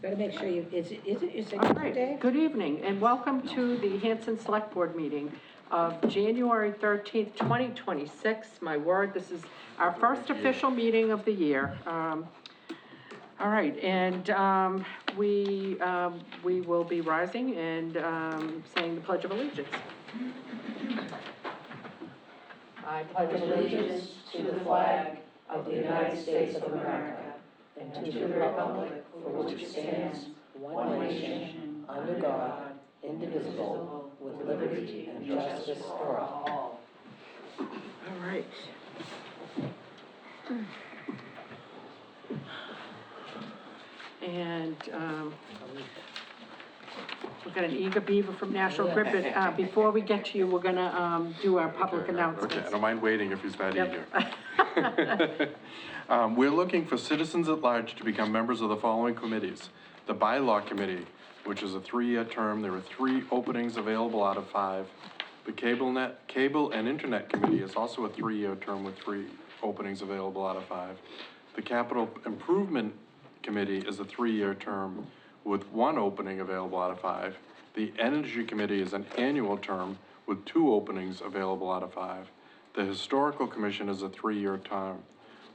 Better make sure you, is it your All signature right, day? good evening, and welcome to the Hanson Select Board meeting of January 13th, 2026. My word, this is our first official meeting of the year. All right, and we will be rising and saying the Pledge of Allegiance. I pledge allegiance to the flag of the United States of America and to the republic for which it stands, one nation, under God, indivisible, with liberty and justice for all. All right. And we've got an eager beaver from National Grid, but before we get to you, we're gonna do our public announcements. Okay, I don't mind waiting if he's that Yep. eager. We're looking for citizens at large to become members of the following committees. The Bylaw Committee, which is a 3-year term. There are 3 openings available out of 5. The Cable and Internet Committee is also a 3-year term with 3 openings available out of 5. The Capital Improvement Committee is a 3-year term with 1 opening available out of 5. The Energy Committee is an annual term with 2 openings available out of 5. The Historical Commission is a 3-year term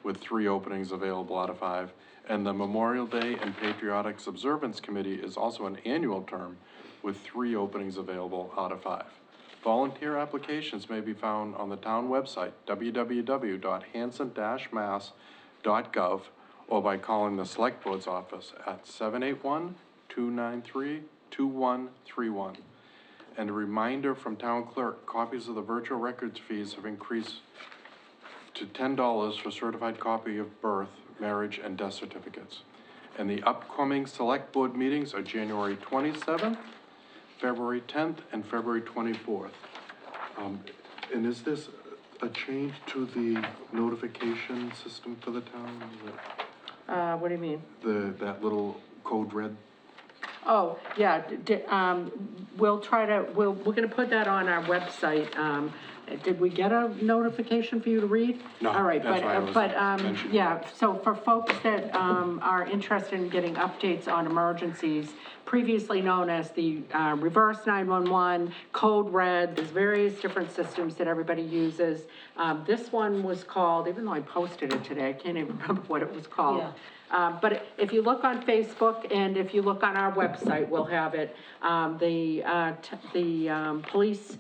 with 3 openings available out of 5. And the Memorial Day and Patriotics Observance Committee is also an annual term with 3 openings available out of 5. Volunteer applications may be found on the town website, www.hanson-mass.gov, or by calling the Select Board's office at 781-293-2131. And a reminder from Town Clerk, copies of the virtual records fees have increased to $10 for certified copy of birth, marriage, and death certificates. And the upcoming Select Board meetings are January 27th, February 10th, and February 24th. And is this a change to the notification system for the town? What do you mean? That little code red? Oh, yeah, we're gonna put that on our website. Did we get a notification for you to read? No, All right, that's why I was mentioning yeah, so for folks that, are interested in getting updates on emergencies, previously known as the, reverse 911, code red, there's various different systems that everybody uses. This one was called, even though I posted it today, I can't even remember what it was called. Yeah. But if you look on Facebook and if you look on our website, we'll have it. The police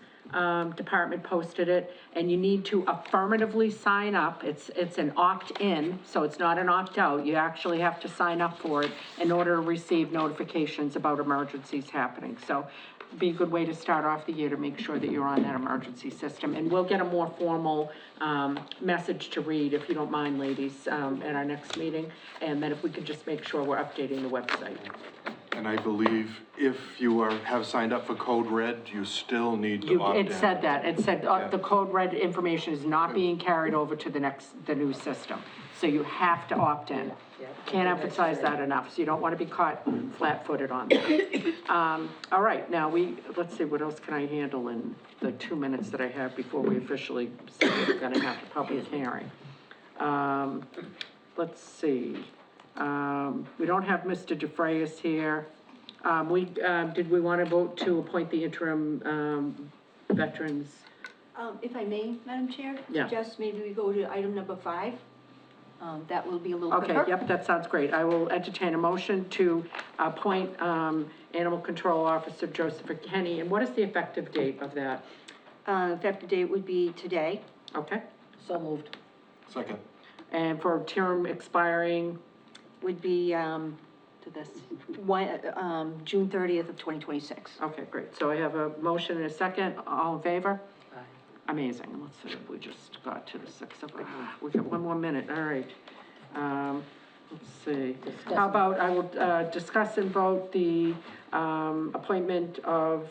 department posted it, and you need to affirmatively sign up. It's an opt-in, so it's not an opt-out. You actually have to sign up for it in order to receive notifications about emergencies happening. So be a good way to start off the year to make sure that you're on that emergency system. And we'll get a more formal message to read, if you don't mind, ladies, at our next meeting. And then if we could just make sure we're updating the website. And I believe if you have signed up for code red, you still need to opt in. It said that, it said the code red information is not being carried over to the new system. So you have to opt in. Can't emphasize that enough, so you don't want to be caught flat-footed on that. All right, now let's see, what else can I handle in the 2 minutes that I have before we officially say we're gonna have the public hearing? Let's see, we don't have Mr. DeFrayis here. Did we want to vote to appoint the interim, veterans? If I may, Madam Chair? Yeah. Suggest maybe we go to item number 5. That will be a little quicker. Okay, yep, that sounds great. I will entertain a motion to appoint, Animal Control Officer Joseph Kenny. And what is the effective date of that? Effective date would be today. Okay, So moved. Second. and for term expiring, Would be, to this, June 30th of 2026. okay, great. So I have a motion and a second. All in favor? Amazing. Let's see if we just got to the 6 of, we got 1 more minute, all right. Let's see. How about I will, discuss and vote the, appointment of,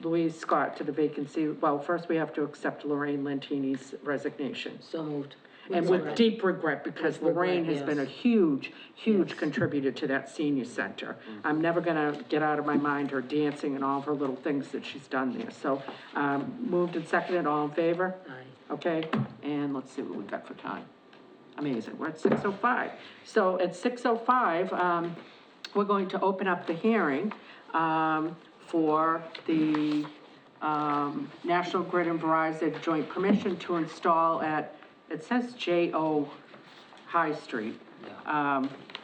Louise Scott to the vacancy. Well, first we have to accept Lorraine Lentini's resignation. So moved. And with deep regret, because With regret, Lorraine has been a yes. huge contributor to that senior center. I'm never gonna get out of my mind her dancing and all of her little things that she's done there. So, moved and seconded, all in favor? Aye. Okay, and let's see what we got for time. Amazing, we're at 6:05. So at 6:05, we're going to open up the hearing, for the, National Grid and Verizon joint permission to install at, it says J.O. High Street,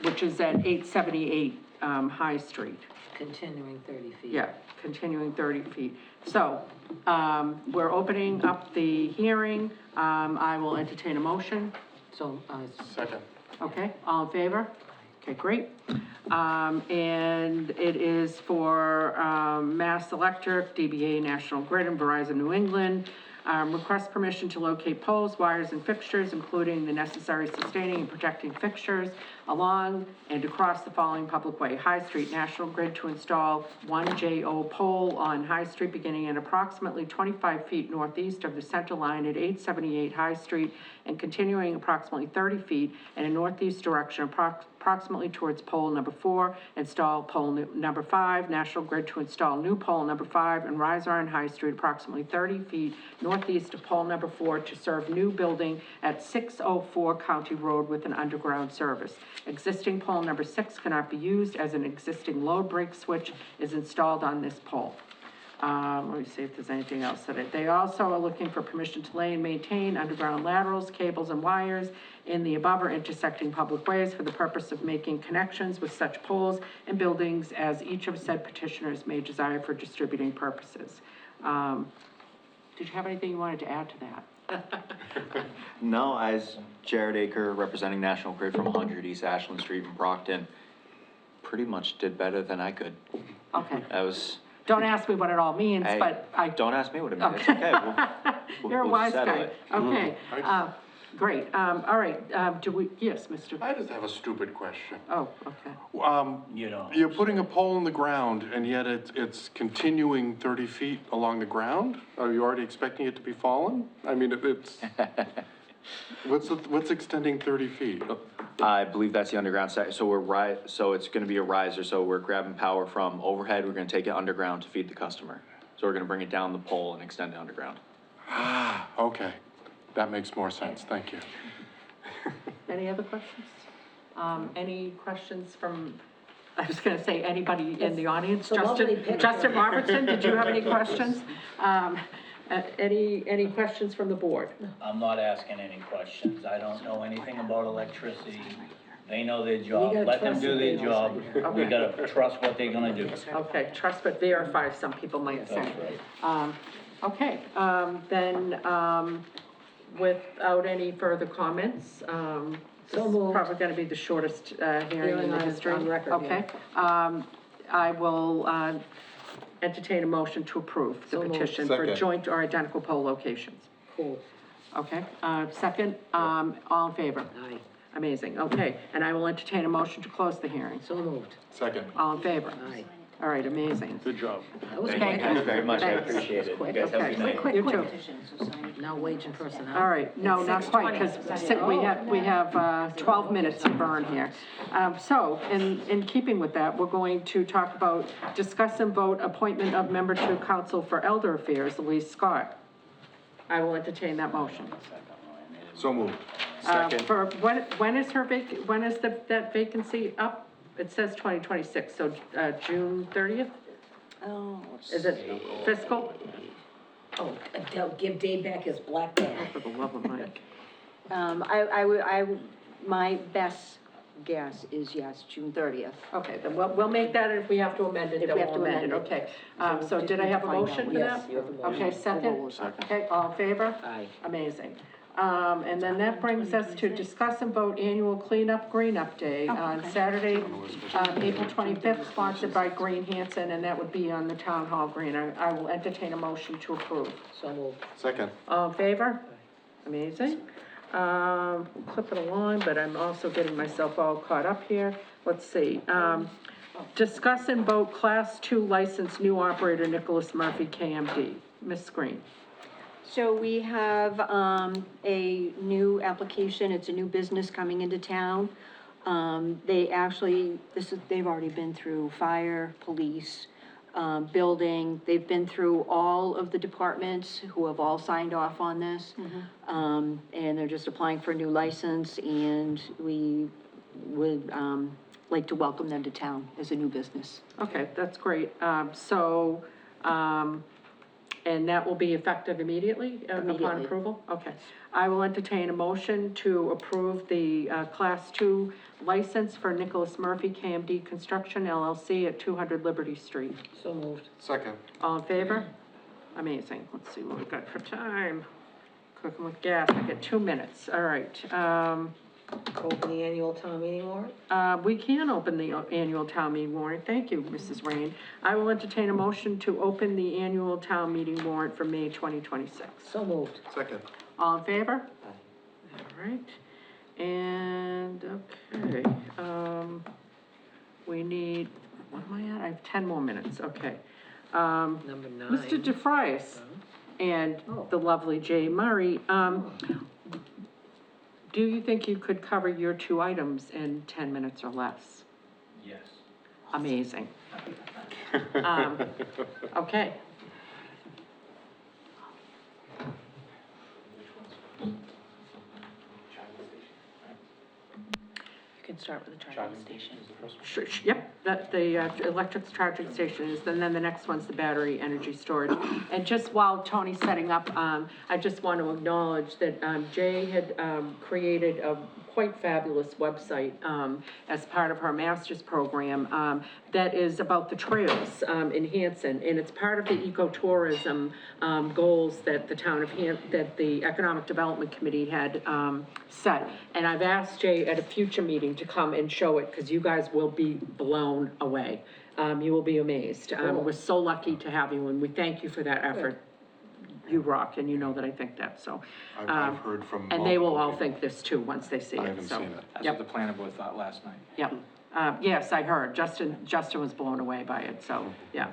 which is at 878, High Street. Continuing 30 feet. Yeah, continuing 30 feet. So, we're opening up the hearing. I will entertain a motion. So, Second. Okay, all in favor? Okay, great. And it is for, Mass Electric, DBA National Grid, and Verizon New England. Request permission to locate poles, wires, and fixtures, including the necessary sustaining and protecting fixtures along and across the following public way: High Street, National Grid to install one JO pole on High Street beginning at approximately 25 feet northeast of the center line at 878 High Street and continuing approximately 30 feet in a northeast direction approximately towards pole number 4, install pole number 5, National Grid to install new pole number 5 and riser on High Street approximately 30 feet northeast of pole number 4 to serve new building at 604 County Road with an underground service. Existing pole number 6 cannot be used as an existing load break switch is installed on this pole. Let me see if there's anything else that they also are looking for permission to lay and maintain underground laterals, cables, and wires in the above or intersecting public ways for the purpose of making connections with such poles and buildings as each of said petitioners may desire for distributing purposes. Did you have anything you wanted to add to that? No, as Jared Aker, representing National Grid from 100 East Ashland Street in Brockton, pretty much did better than I could. Okay. That was, Don't ask me what it all means, hey, but I. don't ask me what it means, it's okay, You're a we'll wise settle guy. it. Okay, great. All right, do we, yes, Mr. I just have a stupid question. Oh, okay. You know. You're putting a pole in the ground, and yet it's continuing 30 feet along the ground? Are you already expecting it to be fallen? I mean, it's, what's extending 30 feet? I believe that's the underground site, so so it's gonna be a riser, so we're grabbing power from overhead, we're gonna take it underground to feed the customer. So we're gonna bring it down the pole and extend it underground. Okay, that makes more sense, thank you. Any other questions? Any questions from, I was gonna say, anybody in the audience? It's a lovely picture. Justin Robertson, did you have any questions? Any questions from the board? I'm not asking any questions. I don't know anything about electricity. They know their job. gotta Let them trust do what their they job. know. We gotta trust what they're gonna do. Okay, trust but verify, some people might say. That's right. Okay, then, without any further comments, this So is moved. probably gonna be the shortest, hearing in Hearing the on- history. on record, Okay, I will, entertain a motion to approve the So moved. petition for Second. joint or identical pole locations. Cool. Okay, second, all in favor? Aye. Amazing, okay, and I will entertain a motion to close the hearing. So moved. Second. All in favor? Aye. All right, amazing. Good job. That was Thank you quick. guys very much, I Thanks. appreciate it. You Quick. guys have a Okay. good night. You too. Now wage and personnel. All right, no, not quite, because we have 12 minutes to burn here. So, in keeping with that, we're going to talk about discuss and vote appointment of member to council for elder affairs, Louise Scott. I will entertain that motion. So moved. For, when is that vacancy up? It says 2026, so, June 30th? Oh, Is it fiscal? Oh, give Dave back his black bag. For the love of Mike. my best guess is yes, June 30th. Okay, then we'll make that, if we have to amend it, If then we have we'll to amend it, amend it. okay. So So just did I need to have a find out. motion for Yes, that? you have a motion. Okay, second? Okay, all in favor? Aye. Amazing. And then that brings us to discuss and vote annual cleanup green up day on Saturday, April 25th, sponsored by Green Hanson, and that would be on the town hall green. I will entertain a motion to approve. So moved. Second. All in favor? Amazing. We'll clip it along, but I'm also getting myself all caught up here. Let's see. Discuss and vote Class 2 licensed new operator Nicholas Murphy, KMD. Ms. Green. So we have, a new application, it's a new business coming into town. They actually, they've already been through fire, police, building, they've been through all of the departments who have all signed off on this. And they're just applying for a new license, and we would, like to welcome them to town as a new business. Okay, that's great. And that will be effective immediately, upon Immediately. approval? Okay. I will entertain a motion to approve the, Class 2 license for Nicholas Murphy KMD Construction LLC at 200 Liberty Street. So moved. Second. All in favor? Amazing. Let's see what we've got for time. Cooking with gas, I get 2 minutes. All right. Open the annual town meeting warrant? We can open the annual town meeting warrant. Thank you, Mrs. Rain. I will entertain a motion to open the annual town meeting warrant for May 2026. So moved. Second. All in favor? All right. And, okay, we need, what am I at? I have 10 more minutes, okay. Number 9. Mr. DeFrias and Oh. the lovely Jay Murray, do you think you could cover your 2 items in 10 minutes or less? Yes. Amazing. Okay. You can start with the charging station. Yep, the electric charging station is, and then the next one's the battery energy storage. And just while Tony's setting up, I just want to acknowledge that, Jay had, created a quite fabulous website, as part of her master's program, that is about the trails, in Hanson. And it's part of the ecotourism, goals that the town of that the Economic Development Committee had, set. And I've asked Jay at a future meeting to come and show it, because you guys will be blown away. You will be amazed. We're so lucky to have you, and we thank you for that effort. You rock, and you know that I think that, so. I've heard from And they will multiple all people. think this too, once they see it, so. I haven't seen it. That's Yep. what the planning board thought last night. Yep. Yes, I heard. Justin was blown away by it, so, yeah.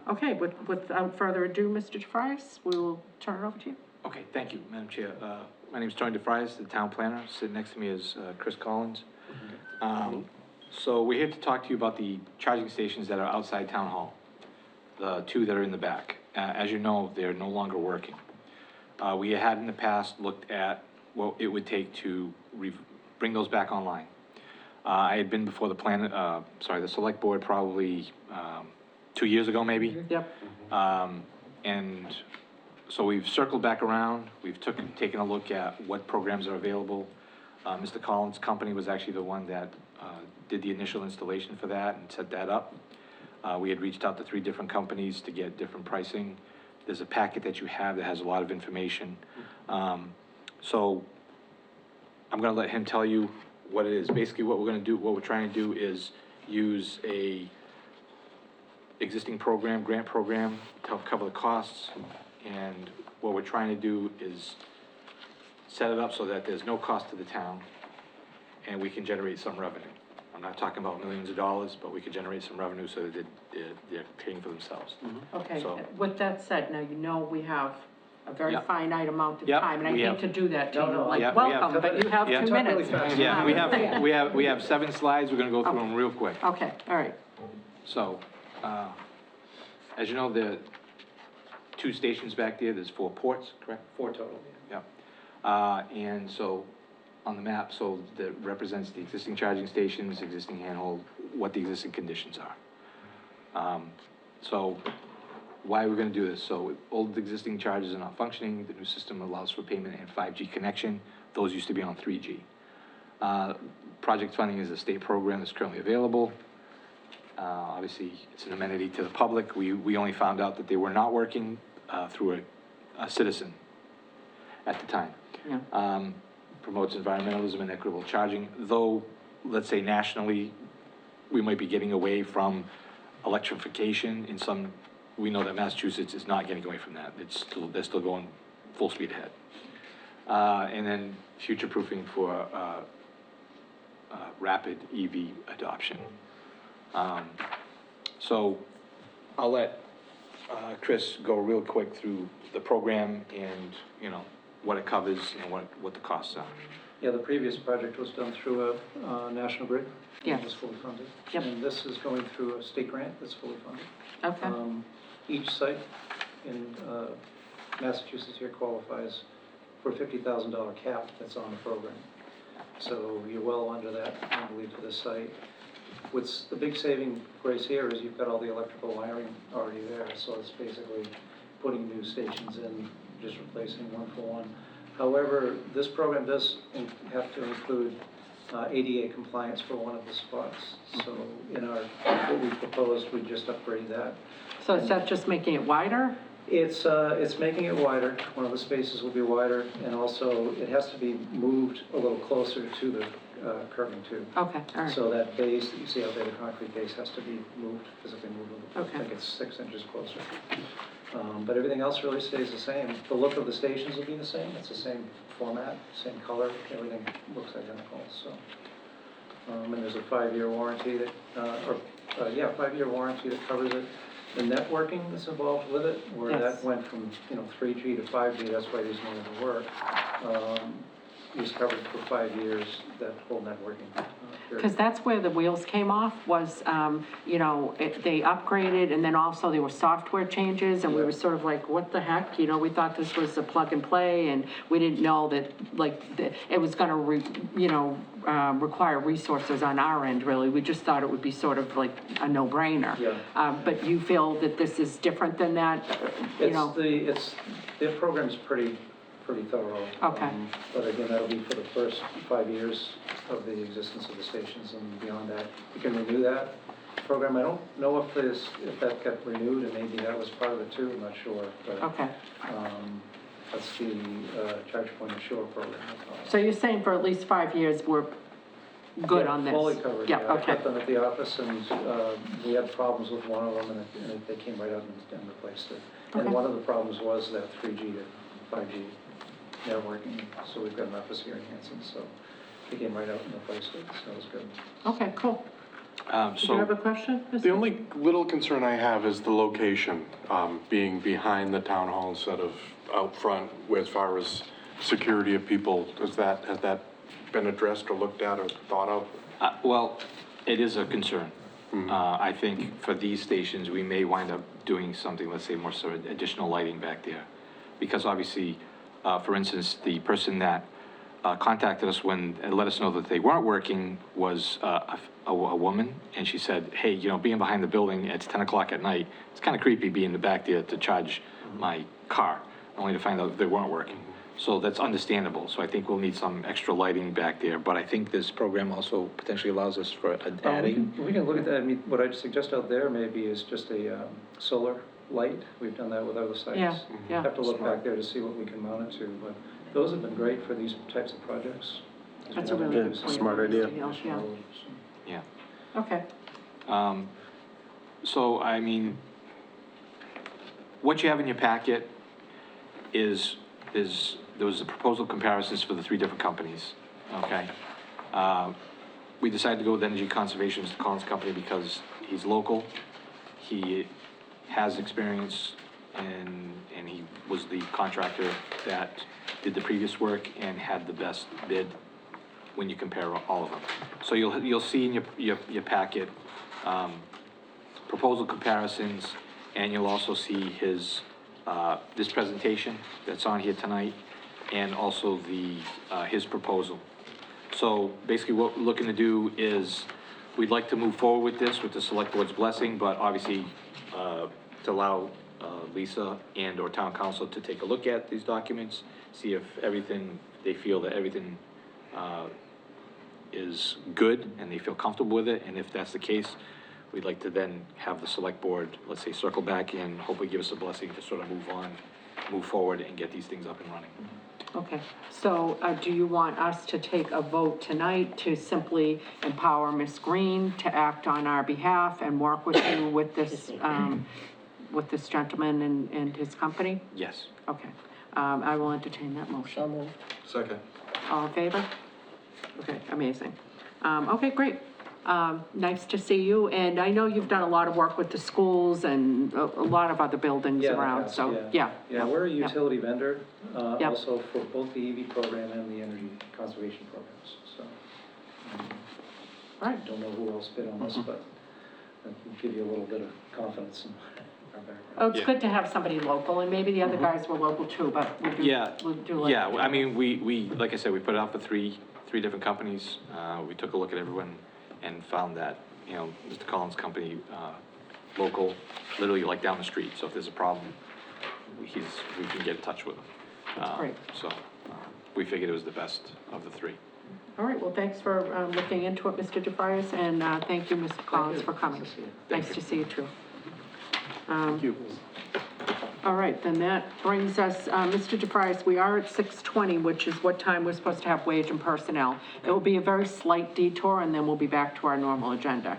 Okay, without further ado, Mr. DeFrias, we will turn it over to you. Okay, thank you, Madam Chair. My name is Tony DeFries, the town planner. Sitting next to me is Chris Collins. So we're here to talk to you about the charging stations that are outside Town Hall, the 2 that are in the back. As you know, they're no longer working. We had in the past looked at what it would take to bring those back online. I had been before the select board probably 2 years ago, maybe. Yep. And so we've circled back around, we've taken a look at what programs are available. Mr. Collins' company was actually the one that did the initial installation for that and set that up. We had reached out to 3 different companies to get different pricing. There's a packet that you have that has a lot of information. So I'm gonna let him tell you what it is. Basically, what we're trying to do is use a existing grant program to help cover the costs. And what we're trying to do is set it up so that there's no cost to the town and we can generate some revenue. I'm not talking about millions of dollars, but we can generate some revenue so that they're paying for themselves. Okay, So- with that said, now you know we have a very Yep. finite amount of Yep, time, and I we hate have- to do that to No, you, no, like, yeah, we have- welcome, but you have Yeah. 2 Talk really minutes. fast. Yeah, we have 7 slides, we're gonna go through them real quick. Okay, all right. So, as you know, there are 2 stations back there, there's 4 ports, correct? 4 total. Yeah. And so, on the map, so that represents the existing charging stations, existing handhold, what the existing conditions are. So, why we're gonna do this? So, old existing chargers are not functioning, the new system allows for payment and 5G connection, those used to be on 3G. Project funding is a state program that's currently available. Obviously, it's an amenity to the public. We only found out that they were not working, through a citizen at the time. Yeah. Promotes environmentalism and equitable charging, though, let's say nationally, we might be getting away from electrification in some, we know that Massachusetts is not getting away from that. They're still going full speed ahead. And then future-proofing for, rapid EV adoption. So I'll let, Chris go real quick through the program and, what it covers and what the costs are. Yeah, the previous project was done through a National Grid. Yeah. It was fully funded. Yep. And this is going through a state grant that's fully funded. Okay, Each site in Massachusetts here qualifies for a $50,000 cap that's on the program. So you're well under that, I believe, for this site. What's the big saving grace here is you've got all the electrical wiring already there, so it's basically putting new stations in, just replacing one for one. However, this program does have to include ADA compliance for one of the spots. So in our, what we proposed, we just upgrade that. So is that just making it wider? It's making it wider. One of the spaces will be wider, and also it has to be moved a little closer to the curving tube. Okay, all right. So that base that you see out there, the concrete base, has to be moved, physically moved. Okay. I think it's 6 inches closer. But everything else really stays the same. The look of the stations will be the same. It's the same format, same color. Everything looks identical. So, and there's a 5-year warranty that, 5-year warranty that covers it. The networking that's involved with it, where Yes. that went from 3G to 5G. That's why these no longer work. Is covered for 5 years, that whole networking period. Because that's where the wheels came off, was, they upgraded, and then also there were software changes, and we were sort of like, what the heck? We thought this was a plug and play, and we didn't know that, it was gonna, require resources on our end, really. We just thought it would be sort of like a no-brainer. Yeah. But you feel that this is different than that, The program's pretty thorough. Okay. But again, that'll be for the first 5 years of the existence of the stations, and beyond that, we can renew that program. I don't know if that got renewed, and maybe that was part of it too, I'm not sure. But, Okay. that's the Charge Point Ashore program. So you're saying for at least 5 years, we're good Yeah, on this? fully covered, Yeah, yeah. I okay. kept them at the office, and we had problems with one of them, and they came right out and replaced it. And Okay. one of the problems was that 3G to 5G networking, so we've got an office here in Hanson, so they came right out and replaced it, so it was good. Okay, cool. Do you have a question? The only little concern I have is the location, being behind the town hall instead of out front, as far as security of people. Has that been addressed or looked at or thought of? Well, it is a concern. I think for these stations, we may wind up doing something, let's say more sort of additional lighting back there. Because obviously, for instance, the person that contacted us and let us know that they weren't working was a woman, and she said, hey, being behind the building, it's 10 o'clock at night, it's kind of creepy being in the back there to charge my car, only to find out they weren't working. So that's understandable. So I think we'll need some extra lighting back there, but I think this program also potentially allows us for adding. We can look at that. I mean, what I'd suggest out there maybe is just a solar light. We've done that with other sites. Yeah. Have to look back there to see what we can mount it to, but those have been great for these types of projects. That's a really good point. smart idea. Yeah. Yeah. Okay. So, I mean, what you have in your packet is there was the proposal comparisons for the 3 different companies, okay? We decided to go with Energy Conservation's Collins Company because he's local, he has experience, and he was the contractor that did the previous work and had the best bid when you compare all of them. So you'll see in your packet, proposal comparisons, and you'll also see his, this presentation that's on here tonight, and also his proposal. So basically what we're looking to do is, we'd like to move forward with this with the select board's blessing, but obviously, to allow Lisa and/or town council to take a look at these documents, see if they feel that everything is good and they feel comfortable with it, and if that's the case, we'd like to then have the select board, let's say, circle back and hopefully give us a blessing to sort of move forward and get these things up and running. Okay, so do you want us to take a vote tonight to simply empower Ms. Green to act on our behalf and work with you with this gentleman and his company? Yes. Okay, I will entertain that motion. So moved. Second. All in favor? Okay, amazing. Okay, great. Nice to see you, and I know you've done a lot of work with the schools and a lot of other buildings Yeah, around, yes, so, yeah. Yeah, we're a yeah. utility vendor, Yep. also for both the EV program and the energy conservation programs, so. All right. I don't know who else bid on this, but that can give you a little bit of confidence in our background. Oh, it's Yeah. good to have somebody local, and maybe the other guys were local too, but we'll do like. Yeah, I mean, we, like I said, we put it out for three different companies. We took a look at everyone and found that you know, Mr. Collins' company, local, literally like down the street, so if there's a problem, we can get in touch with him. great. So, we figured it was the best of the three. All right, well, thanks for looking into it, Mr. DeFrias, and thank you, Mr. Collins, for coming. Nice to see you too. Thank you. All right, then that brings us, Mr. DeFrias, we are at 6:20, which is what time we're supposed to have wage and personnel. It will be a very slight detour, and then we'll be back to our normal agenda.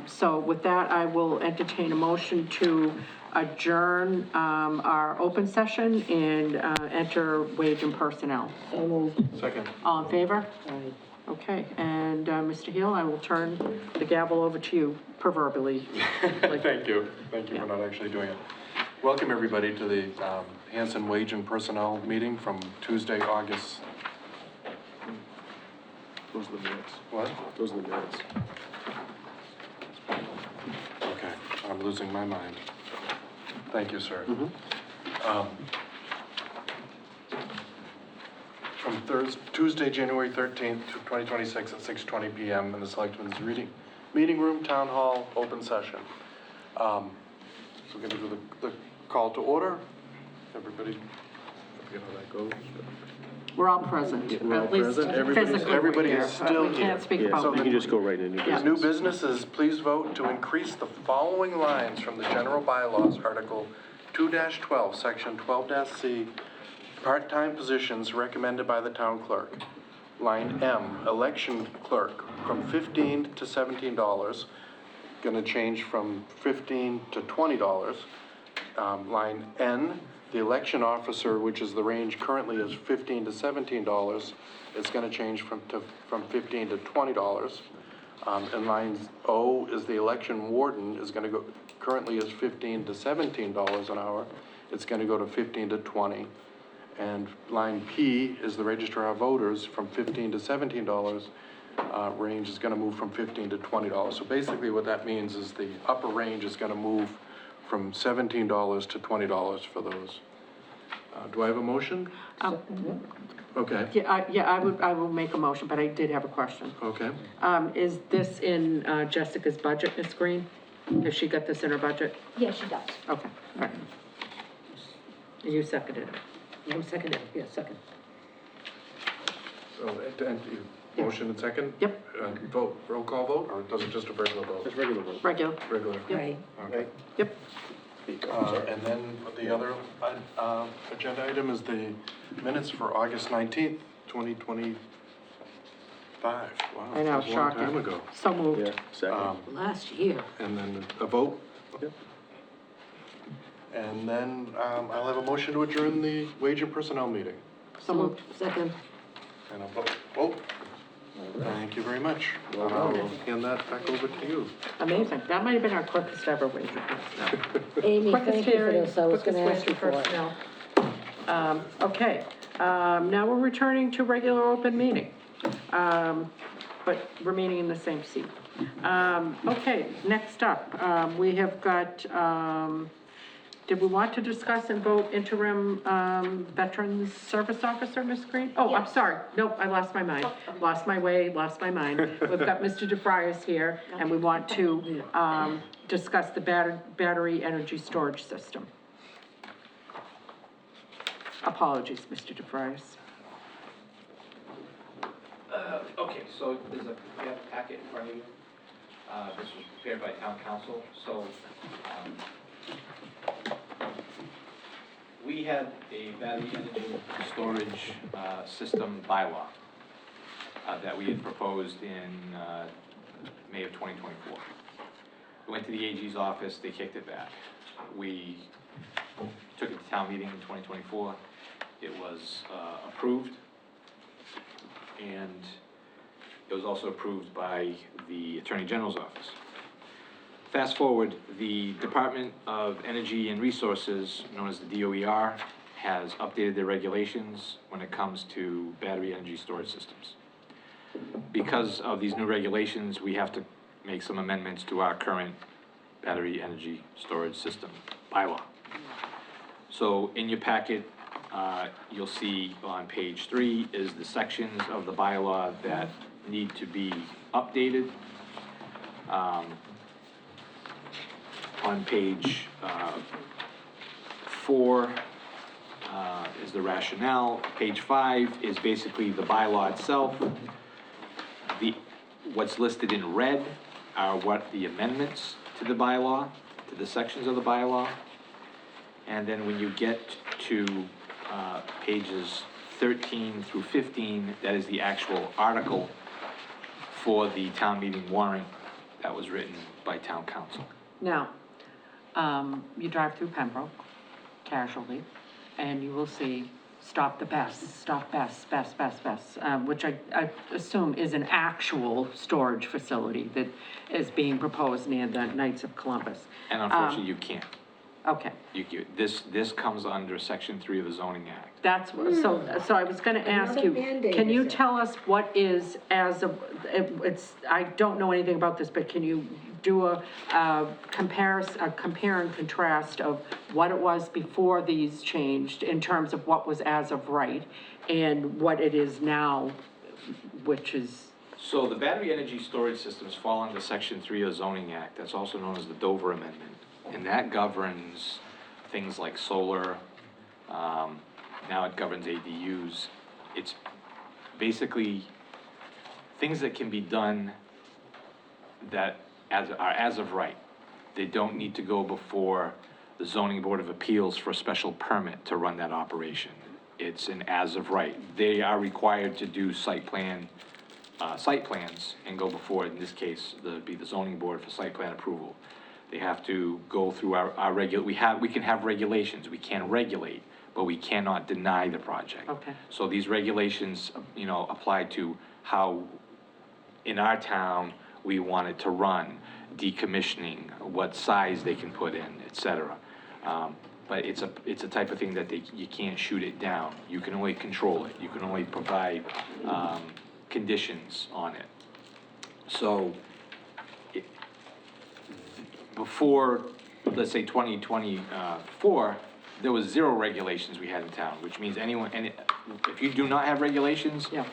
So with that, I will entertain a motion to adjourn our open session and enter wage and personnel. So moved. Second. All in favor? Aye. Okay, and Mr. Hill, I will turn the gavel over to you proverbially. Thank you for not actually doing it. Welcome, everybody, to the Hanson Wage and Personnel meeting from Tuesday, August. Those are the minutes. What? Those are the minutes. Okay, I'm losing my mind. Thank you, sir. From Tuesday, January 13th, 2026 at 6:20 PM in the Selectmen's Meeting Room, Town Hall, open session. So we're gonna do the call to order. Everybody, I forget how that goes. We're all present, We're all at least present. Everybody's- physically we're everybody here, is but still we here. can't speak Yeah, so publicly. you can just go right into new Yeah. business. New businesses, please vote to increase the following lines from the general bylaws, Article 2-12, Section 12-C, part-time positions recommended by the town clerk. Line M, election clerk, from $15 to $17, gonna change from $15 to $20. Line N, the election officer, which is the range currently is $15 to $17, it's gonna change from $15 to $20. And line O is the election warden, is gonna go, currently is $15 to $17 an hour, it's gonna go to $15 to $20. And line P is the registrar of voters, from $15 to $17, range is gonna move from $15 to $20. So basically what that means is the upper range is gonna move from $17 to $20 for those. Do I have a motion? Okay, I will make a motion, but I did have a question. okay. Is this in Jessica's budget, Ms. Green? Has she got this in her budget? Yes, she does. Okay, all right. And you seconded it. No, second, yeah, second. So, motion and second? Yep. Vote, roll call vote, or does it just a regular vote? It's regular vote. Regular, Regular. Right. Okay. yep. And then the other, agenda item is the minutes for August 19th, 2025. Wow, I know, that was a long time shocking. ago. So moved. Yeah, second. Last year. And then a vote? Yep. And then, I'll have a motion to adjourn the wage and personnel meeting. So moved. Second. And a vote. Thank you very much. Well I'll done. hand that back over to you. Amazing. That might have been our quickest ever wage and personnel. Amy, Quickest thank you for hearing, this, I was gonna quickest ask you wage for and it. personnel. Okay, now we're returning to regular open meeting, but remaining in the same seat. Okay, next up, we have got, did we want to discuss and vote interim, Veterans Service Officer, Ms. Green? Oh, I'm sorry, nope, I lost my mind, lost my way, lost my mind. We've got Mr. DeFrias here, and we want to, discuss the battery energy storage system. Apologies, Mr. DeFrias. Okay, so there's a, we have a packet in front of you. This was prepared by town council, so, we had a battery energy storage, system bylaw, that we had proposed in, May of 2024. We went to the AG's office, they kicked it back. We took it to town meeting in 2024. It was approved, and it was also approved by the Attorney General's office. Fast forward, the Department of Energy and Resources, known as the DOER, has updated their regulations when it comes to battery energy storage systems. Because of these new regulations, we have to make some amendments to our current battery energy storage system bylaw. So in your packet, you'll see on page 3 is the sections of the bylaw that need to be updated. On page 4 is the rationale. Page 5 is basically the bylaw itself. What's listed in red are what the amendments to the bylaw, to the sections of the bylaw. And then when you get to pages 13 through 15, that is the actual article for the town meeting warrant that was written by town council. Now, you drive through Pembroke casually, and you will see stop the best, which I assume is an actual storage facility that is being proposed near the Knights of Columbus. And unfortunately, you can't. Okay. This comes under section 3 of the zoning act. That's, so I was gonna ask you, Another mandate, can you is it? tell us what is as of, I don't know anything about this, but can you do a compare and contrast of what it was before these changed in terms of what was as of right and what it is now, which is, So the battery energy storage systems fall under section 3 of the zoning act, that's also known as the Dover Amendment. And that governs things like solar, now it governs ADUs. It's basically things that can be done that are as of right. They don't need to go before the zoning board of appeals for a special permit to run that operation. It's an as of right. They are required to do site plans and go before, in this case, the zoning board for site plan approval. They have to go through our we can have regulations, we can regulate, but we cannot deny the project. Okay. So these regulations, apply to how, in our town, we want it to run, decommissioning, what size they can put in, et cetera. But it's a type of thing that you can't shoot it down. You can only control it. You can only provide, conditions on it. So, before, let's say 2024, there was 0 regulations we had in town, which means if you do not have regulations, yeah,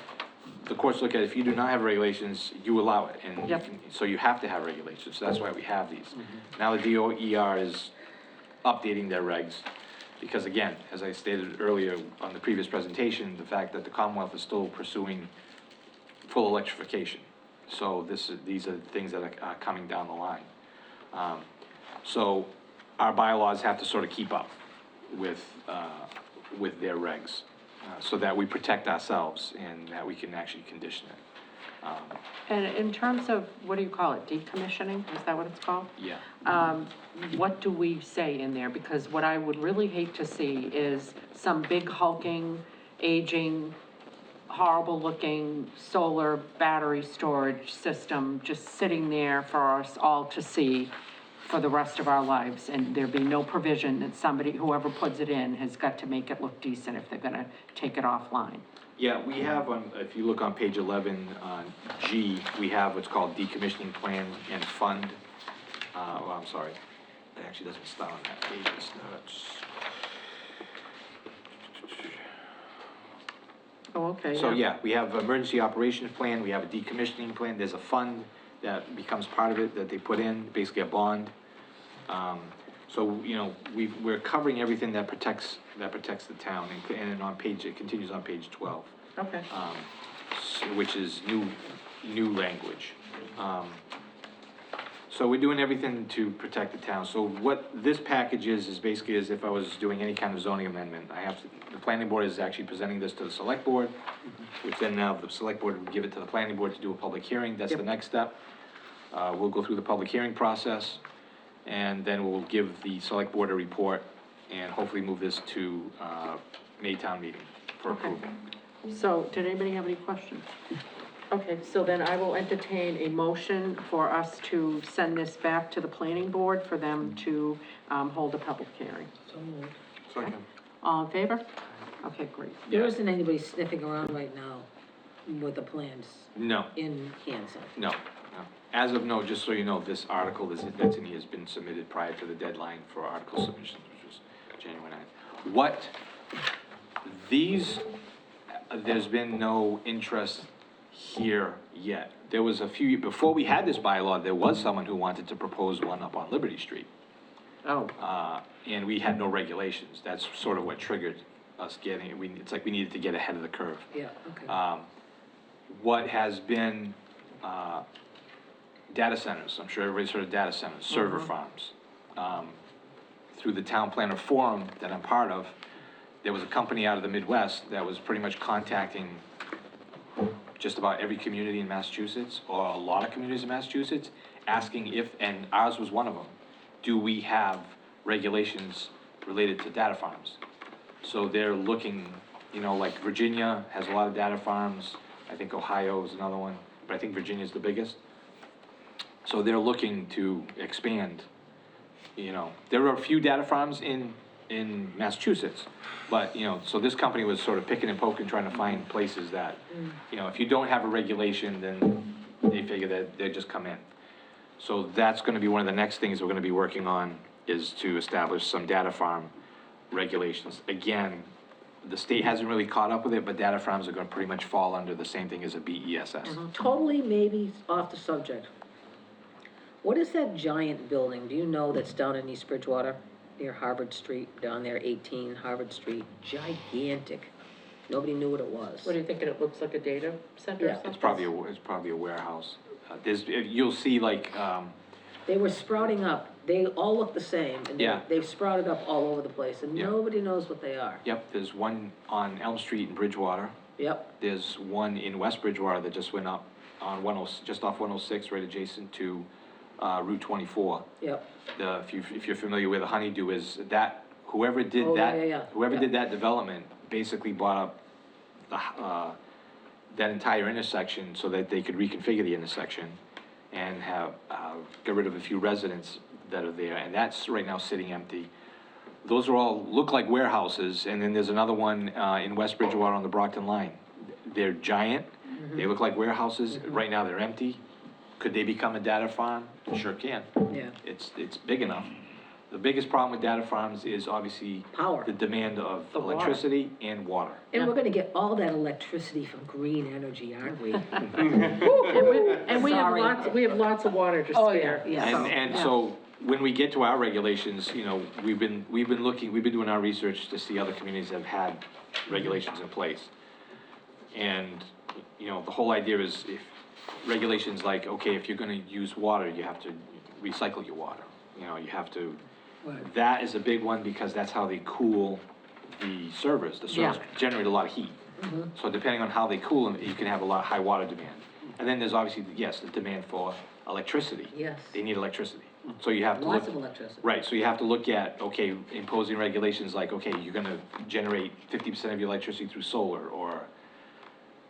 the courts look at, if you do not have regulations, you allow it, and Yep. so you have to have regulations, so that's why we have these. Now the DOER is updating their regs, because again, as I stated earlier on the previous presentation, the fact that the Commonwealth is still pursuing full electrification. So these are things that are coming down the line. So our bylaws have to sort of keep up with their regs, so that we protect ourselves and that we can actually condition it. and in terms of, what do you call it, decommissioning, is that what it's called? Yeah. What do we say in there? Because what I would really hate to see is some big hulking, aging, horrible-looking solar battery storage system just sitting there for us all to see for the rest of our lives, and there be no provision that whoever puts it in has got to make it look decent if they're gonna take it offline. Yeah, we have if you look on page 11, G, we have what's called decommissioning plan and fund. I'm sorry, it actually doesn't start on that page, it starts. Oh, okay, So, yeah, we have emergency operations plan, we have a decommissioning plan, there's a fund that becomes part of it that they put in, basically a bond. So, we're covering everything that protects the town, and on page, it continues on page 12. Okay. Which is new language. So we're doing everything to protect the town. So what this package is basically as if I was doing any kind of zoning amendment. The planning board is actually presenting this to the select board, which then now the select board would give it to the planning board to do a public hearing. That's the next step. We'll go through the public hearing process, and then we'll give the select board a report and hopefully move this to, May town meeting for approval. So, did anybody have any questions? Okay, so then I will entertain a motion for us to send this back to the planning board for them to, hold a public hearing. So moved. Second. All in favor? Okay, great. There isn't anybody sniffing around right now with the plans No, in Hanson. no. As of no, just so you know, this article that's in here has been submitted prior to the deadline for article submissions, which was January 9th. There's been no interest here yet. There was before we had this bylaw, there was someone who wanted to propose one up on Liberty Street. Oh, And we had no regulations. That's sort of what triggered us it's like we needed to get ahead of the curve. Yeah, okay. What has been, data centers, I'm sure everybody's heard of data centers, server farms. Through the town planner forum that I'm part of, there was a company out of the Midwest that was pretty much contacting just about every community in Massachusetts, or a lot of communities in Massachusetts, asking if, and ours was one of them, do we have regulations related to data farms? So they're looking, like Virginia has a lot of data farms, I think Ohio is another one, but I think Virginia's the biggest. So they're looking to expand, there are a few data farms in Massachusetts, but, so this company was sort of picking and poking, trying to find places that, if you don't have a regulation, then they figure that they'd just come in. So that's gonna be one of the next things we're gonna be working on, is to establish some data farm regulations. Again, the state hasn't really caught up with it, but data farms are gonna pretty much fall under the same thing as a BESS. Totally maybe off the subject. What is that giant building, do you know, that's down in East Bridgewater, near Harvard Street, down there, 18 Harvard Street? Gigantic. Nobody knew what it was. what do you think, it looks like a data center or Yeah. something? It's probably a warehouse. You'll see like, They were sprouting up. They all look the same, and Yeah. they've sprouted up all over the place, and Yeah. nobody knows what they are. yep, there's one on Elm Street in Bridgewater. Yep, There's one in West Bridgewater that just went up on just off 106, right adjacent to, Route 24. yep. If you're familiar with the Honeydew is, that, whoever did Oh, that, yeah. whoever Yeah. did that development basically bought up that entire intersection so that they could reconfigure the intersection and have, get rid of a few residents that are there, and that's right now sitting empty. Those are all, look like warehouses, and then there's another one, in West Bridgewater on the Brockton line. They're giant, they look like warehouses, right now they're empty. Could they become a data farm? Sure can. Yeah. It's big enough. The biggest problem with data farms is obviously Power. the demand of The water. electricity and water. And we're gonna get all that electricity from green energy, aren't we? And we have Sorry. lots of water to Oh, spare. yeah. And so, when we get to our regulations, we've been doing our research to see other communities that have had regulations in place. And, the whole idea is if regulations like, okay, if you're gonna use water, you have to recycle your water. You have to, Right. that is a big one because that's how they cool the servers. The servers Yeah. generate a lot of heat. So depending on how they cool them, you can have a lot of high water demand. And then there's obviously, yes, the demand for electricity. Yes. They need electricity. So you have to look. Lots of electricity. Right, so you have to look at, okay, imposing regulations like, okay, you're gonna generate 50% of your electricity through solar, or,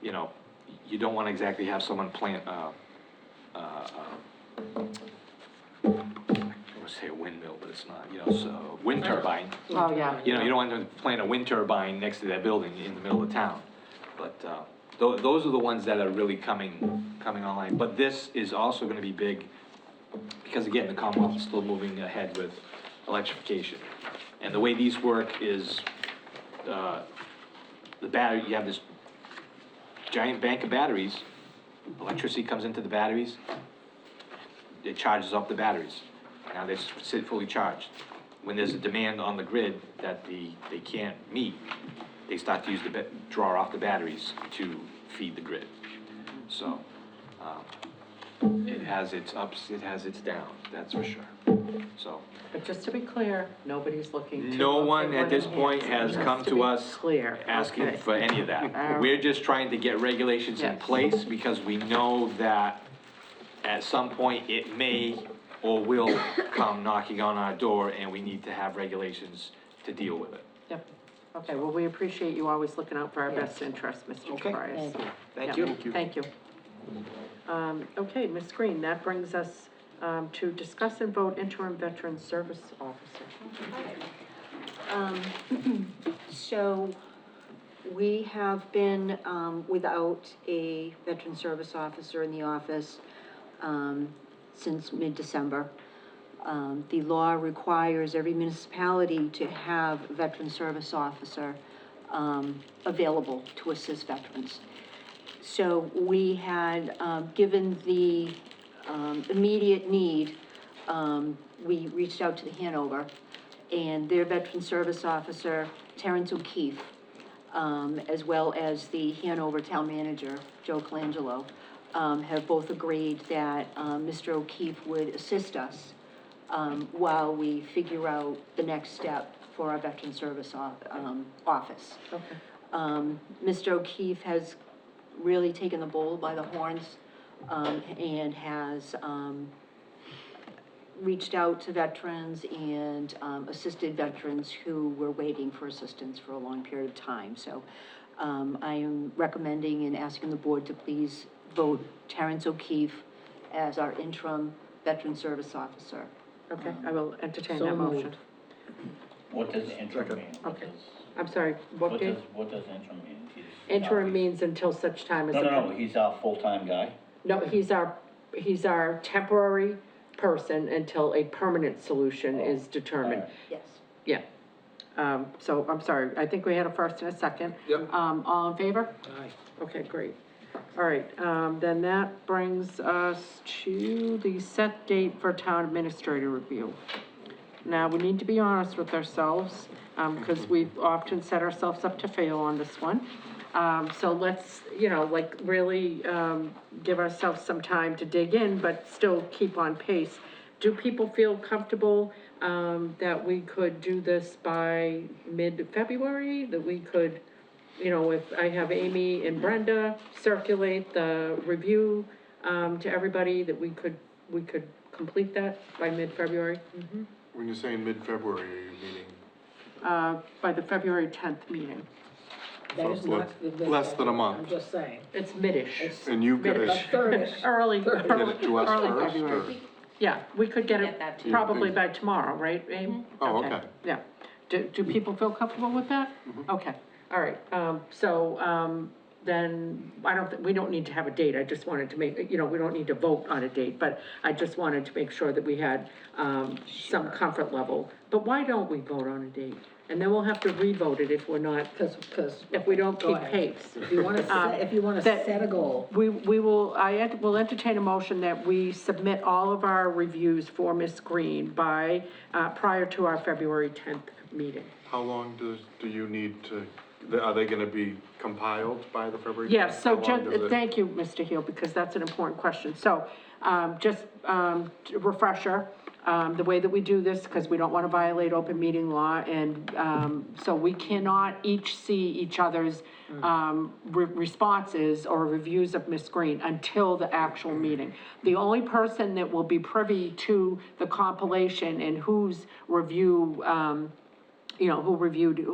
you don't wanna exactly have someone plant, I would say a windmill, but it's not, so, wind turbine. Oh, yeah. You don't want to plant a wind turbine next to that building in the middle of town. But, those are the ones that are really coming online. But this is also gonna be big, because again, the Commonwealth is still moving ahead with electrification. And the way these work is, the battery, you have this giant bank of batteries, electricity comes into the batteries, it charges up the batteries. Now they sit fully charged. When there's a demand on the grid that they can't meet, they start to use draw off the batteries to feed the grid. So, it has its ups, it has its downs, that's for sure. So, But just to be clear, nobody's looking to. no one okay, at this what point enhancements, has come just to be us Clear. asking Okay. for any of that. Alright. We're just trying to get regulations in Yes. place because we know that at some point it may or will come knocking on our door and we need to have regulations to deal with it. Yep. Okay, well, we appreciate you always looking out for our best interest, Mr. Okay. Tobias. Thank you. Thank you. Thank you. Okay, Ms. Green, that brings us to discuss and vote interim veteran service officer. So, we have been, without a veteran service officer in the office, since mid-December. The law requires every municipality to have a veteran service officer, available to assist veterans. So we had, given the immediate need, we reached out to the Hanover, and their Veteran Service Officer, Terrence O'Keefe, as well as the Hanover Town Manager, Joe Colangelo, have both agreed that Mr. O'Keefe would assist us while we figure out the next step for our Veteran Service Office. Okay. Mr. O'Keefe has really taken the bull by the horns, and has, reached out to veterans and, assisted veterans who were waiting for assistance for a long period of time. So, I am recommending and asking the board to please vote Terrence O'Keefe as our interim Veteran Service Officer. Okay, I will entertain So that motion. moved. What does interim mean? What Okay. does- I'm sorry, what What did? does interim mean? He's Interim not- means until such time as. No, a- no, no, he's our full-time guy. No, he's our temporary person until a permanent solution is determined. Yes. Yeah. So, I'm sorry, I think we had a first and a second. Yep. All in favor? Aye. Okay, great. All right, then that brings us to the set date for town administrator review. Now, we need to be honest with ourselves, because we've often set ourselves up to fail on this one. So let's, really, give ourselves some time to dig in, but still keep on pace. Do people feel comfortable, that we could do this by mid-February? That we could, if I have Amy and Brenda circulate the review, to everybody, that we could complete that by mid-February? When you're saying mid-February, are you meaning? By the February 10th meeting. That So is it's not the mid- less than a month. I'm just saying. It's mid-ish. It's And you Mid- a guys third-ish. Early, get it to us early first, February. or? Yeah, we could get Get that it to you. probably by tomorrow, right, Abe? Oh, okay. Yeah. Do people feel comfortable with that? Okay, all right, then, we don't need to have a date, I just wanted to make, we don't need to vote on a date, but I just wanted to make sure that we had, some comfort level. But why don't we vote on a date? And then we'll have to re-vote it if we're not, Because, if we don't Go keep ahead. pace. if you wanna that- set a goal, We will, will entertain a motion that we submit all of our reviews for Ms. Green by, prior to our February 10th meeting. How long do you need to, are they gonna be compiled by the February? Yes, so 10th? How long does it- thank you, Mr. Hill, because that's an important question. So, just, refresher, the way that we do this, because we don't want to violate open meeting law, and, so we cannot each see each other's, responses or reviews of Ms. Green until the actual meeting. The only person that will be privy to the compilation and whose review, who reviewed,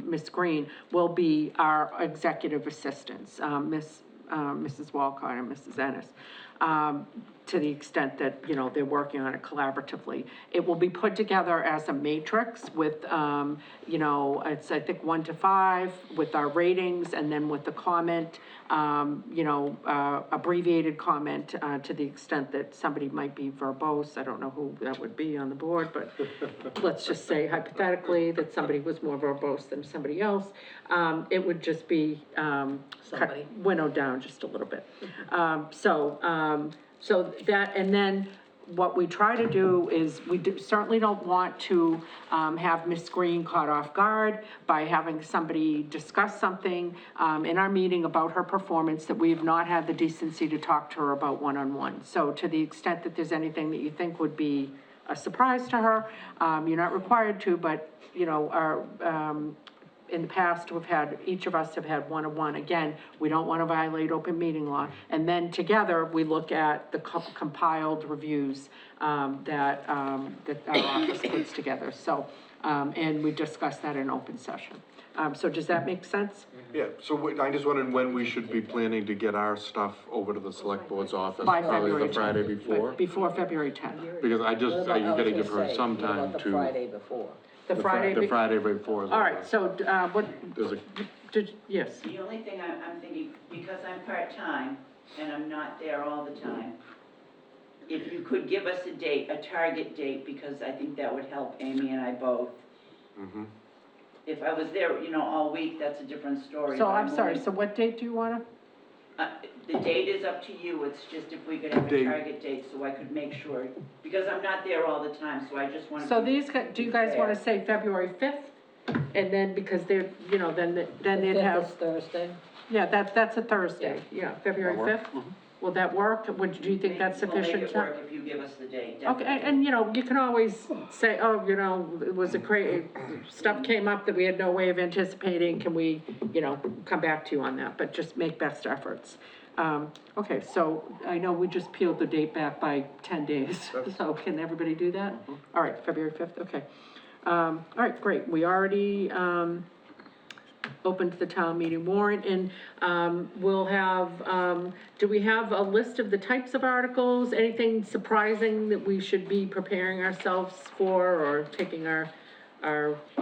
Ms. Green, will be our executive assistants, Mrs. Walcott and Mrs. Ennis, to the extent that, they're working on it collaboratively. It will be put together as a matrix with, it's, I think, 1 to 5, with our ratings, and then with the comment, abbreviated comment, to the extent that somebody might be verbose. I don't know who that would be on the board, but let's just say hypothetically that somebody was more verbose than somebody else. It would just be, Somebody. winnowed down just a little bit. So that, and then what we try to do is, certainly don't want to, have Ms. Green caught off guard by having somebody discuss something, in our meeting about her performance that we have not had the decency to talk to her about one-on-one. So to the extent that there's anything that you think would be a surprise to her, you're not required to, but, in the past, each of us have had one-on-one. Again, we don't want to violate open meeting law. And then together, we look at the compiled reviews, that our office puts together. So, and we discuss that in open session. So does that make sense? Yeah, so I just wondered when we should be planning to get our stuff over to the select board's office. By Probably February the Friday 10th. before? Before February 10th. Because what you about- gotta I was give gonna her say, some what time about the to. Friday before? The Friday. The Friday before. All right, so, what, There's yes, The only thing I'm thinking, because I'm part-time and I'm not there all the time, if you could give us a date, a target date, because I think that would help Amy and I both. Mhm. If I was there, all week, that's a different story. so but I'm sorry, only- so what date do you want to? The date is up to you, it's just if we could have a Date. target date, so I could make sure, because I'm not there all the time, so I just want to. So do you guys wanna say February 5th? And then, because they're, you know, then they'd Fifth have, is Thursday. yeah, that's a Thursday, yeah, February That'll work. 5th? Will that work? Do you think that's sufficient? We'll make it work if you give us the date, Okay, definitely. and you know, you can always say, oh, you know, it was a crazy, stuff came up that we had no way of anticipating, can we, you know, come back to you on that, but just make best efforts. Okay, so I know we just peeled the date back by 10 days, so can everybody do that? All right, February 5th, okay. All right, great, we already, opened the town meeting warrant, and, we'll have, do we have a list of the types of articles? Anything surprising that we should be preparing ourselves for, or taking our,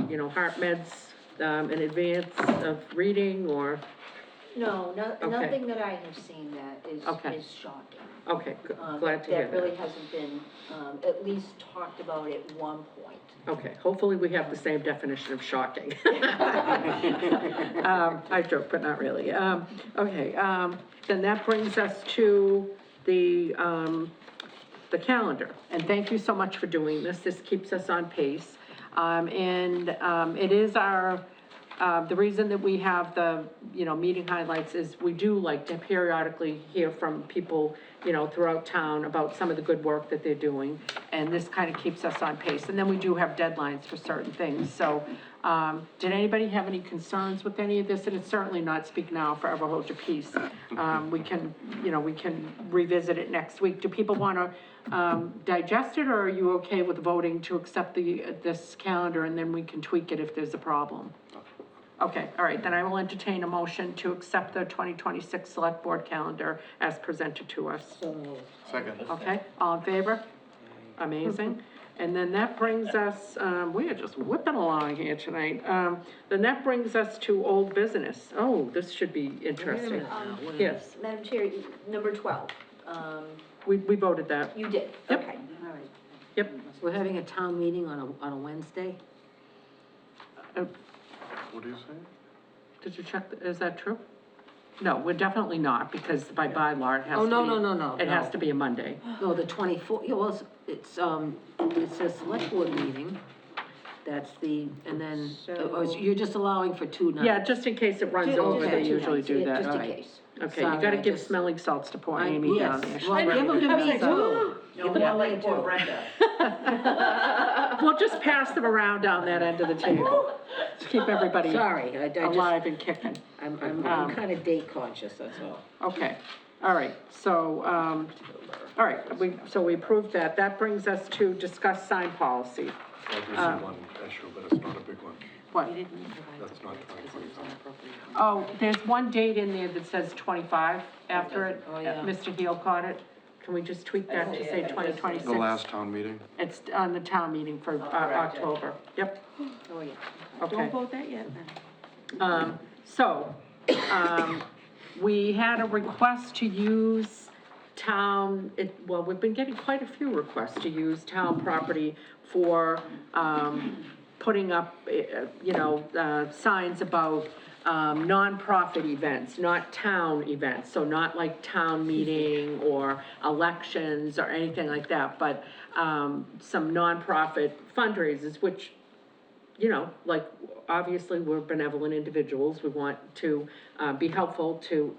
you know, heart meds, in advance of reading, or, No, Okay. nothing that I have seen that Okay. is shocking. okay, glad to hear That really that. hasn't been, at least talked about at one point. Okay, hopefully we have the same definition of shocking. I joke, but not really. Okay, then that brings us to the calendar. And thank you so much for doing this. This keeps us on pace. It is our, the reason that we have the, you know, meeting highlights is we do like to periodically hear from people, you know, throughout town about some of the good work that they're doing. And this kind of keeps us on pace. And then we do have deadlines for certain things. So, did anybody have any concerns with any of this? And it's certainly not speak now, forever hold your peace. We can, you know, we can revisit it next week. Do people want to, digest it, or are you okay with voting to accept this calendar, and then we can tweak it if there's a problem? Okay, all right, then I will entertain a motion to accept the 2026 Select Board calendar as presented to us. So, Second. Okay, all in favor? Amazing. And then that brings us, we are just whipping along here tonight. Then that brings us to old business. Oh, this should be interesting. minute now, what is Yes, Madam Chair, number 12, we voted that. you did, Yep. okay, all right. Yep. We're having a town meeting on a Wednesday? What do you say? Did you check, is that true? No, we're definitely not, because by bylaw, it has to Oh, be. no, It has no. to be a Monday. No, the 24th, yeah, well, it says select board meeting, that's the, and then, you're just allowing for 2 nights? Yeah, just in case it runs Just over, for they 2 usually nights, do that. Just in Alright. case. Okay, you Sorry, gotta I give just- smelling salts to poor Amy down there. Yes, She's well, ready give them to to do me some. too. No, more like poor Brenda. We'll just pass them around down that end of the table. Just keep everybody Sorry, I just, alive and kicking. I'm kind of date conscious, that's all. Okay, all right, so, all right, we approved that. That brings us to discuss sign policy. I do see one issue, but it's not a big one. What? That's not 2025. Oh, there's one date in there that says 25 after it. Oh, yeah. Mr. Heel caught it. Can we just tweak that to say 2026? The last town meeting? It's on the town meeting for correct it. October. Yep, Oh, yeah. okay. Don't vote that yet. So, we had a request to use well, we've been getting quite a few requests to use town property for, putting up, you know, signs about, nonprofit events, not town events, so not like town meeting or elections or anything like that, but, some nonprofit fundraisers, which, you know, like, obviously, we're benevolent individuals, we want to, be helpful to,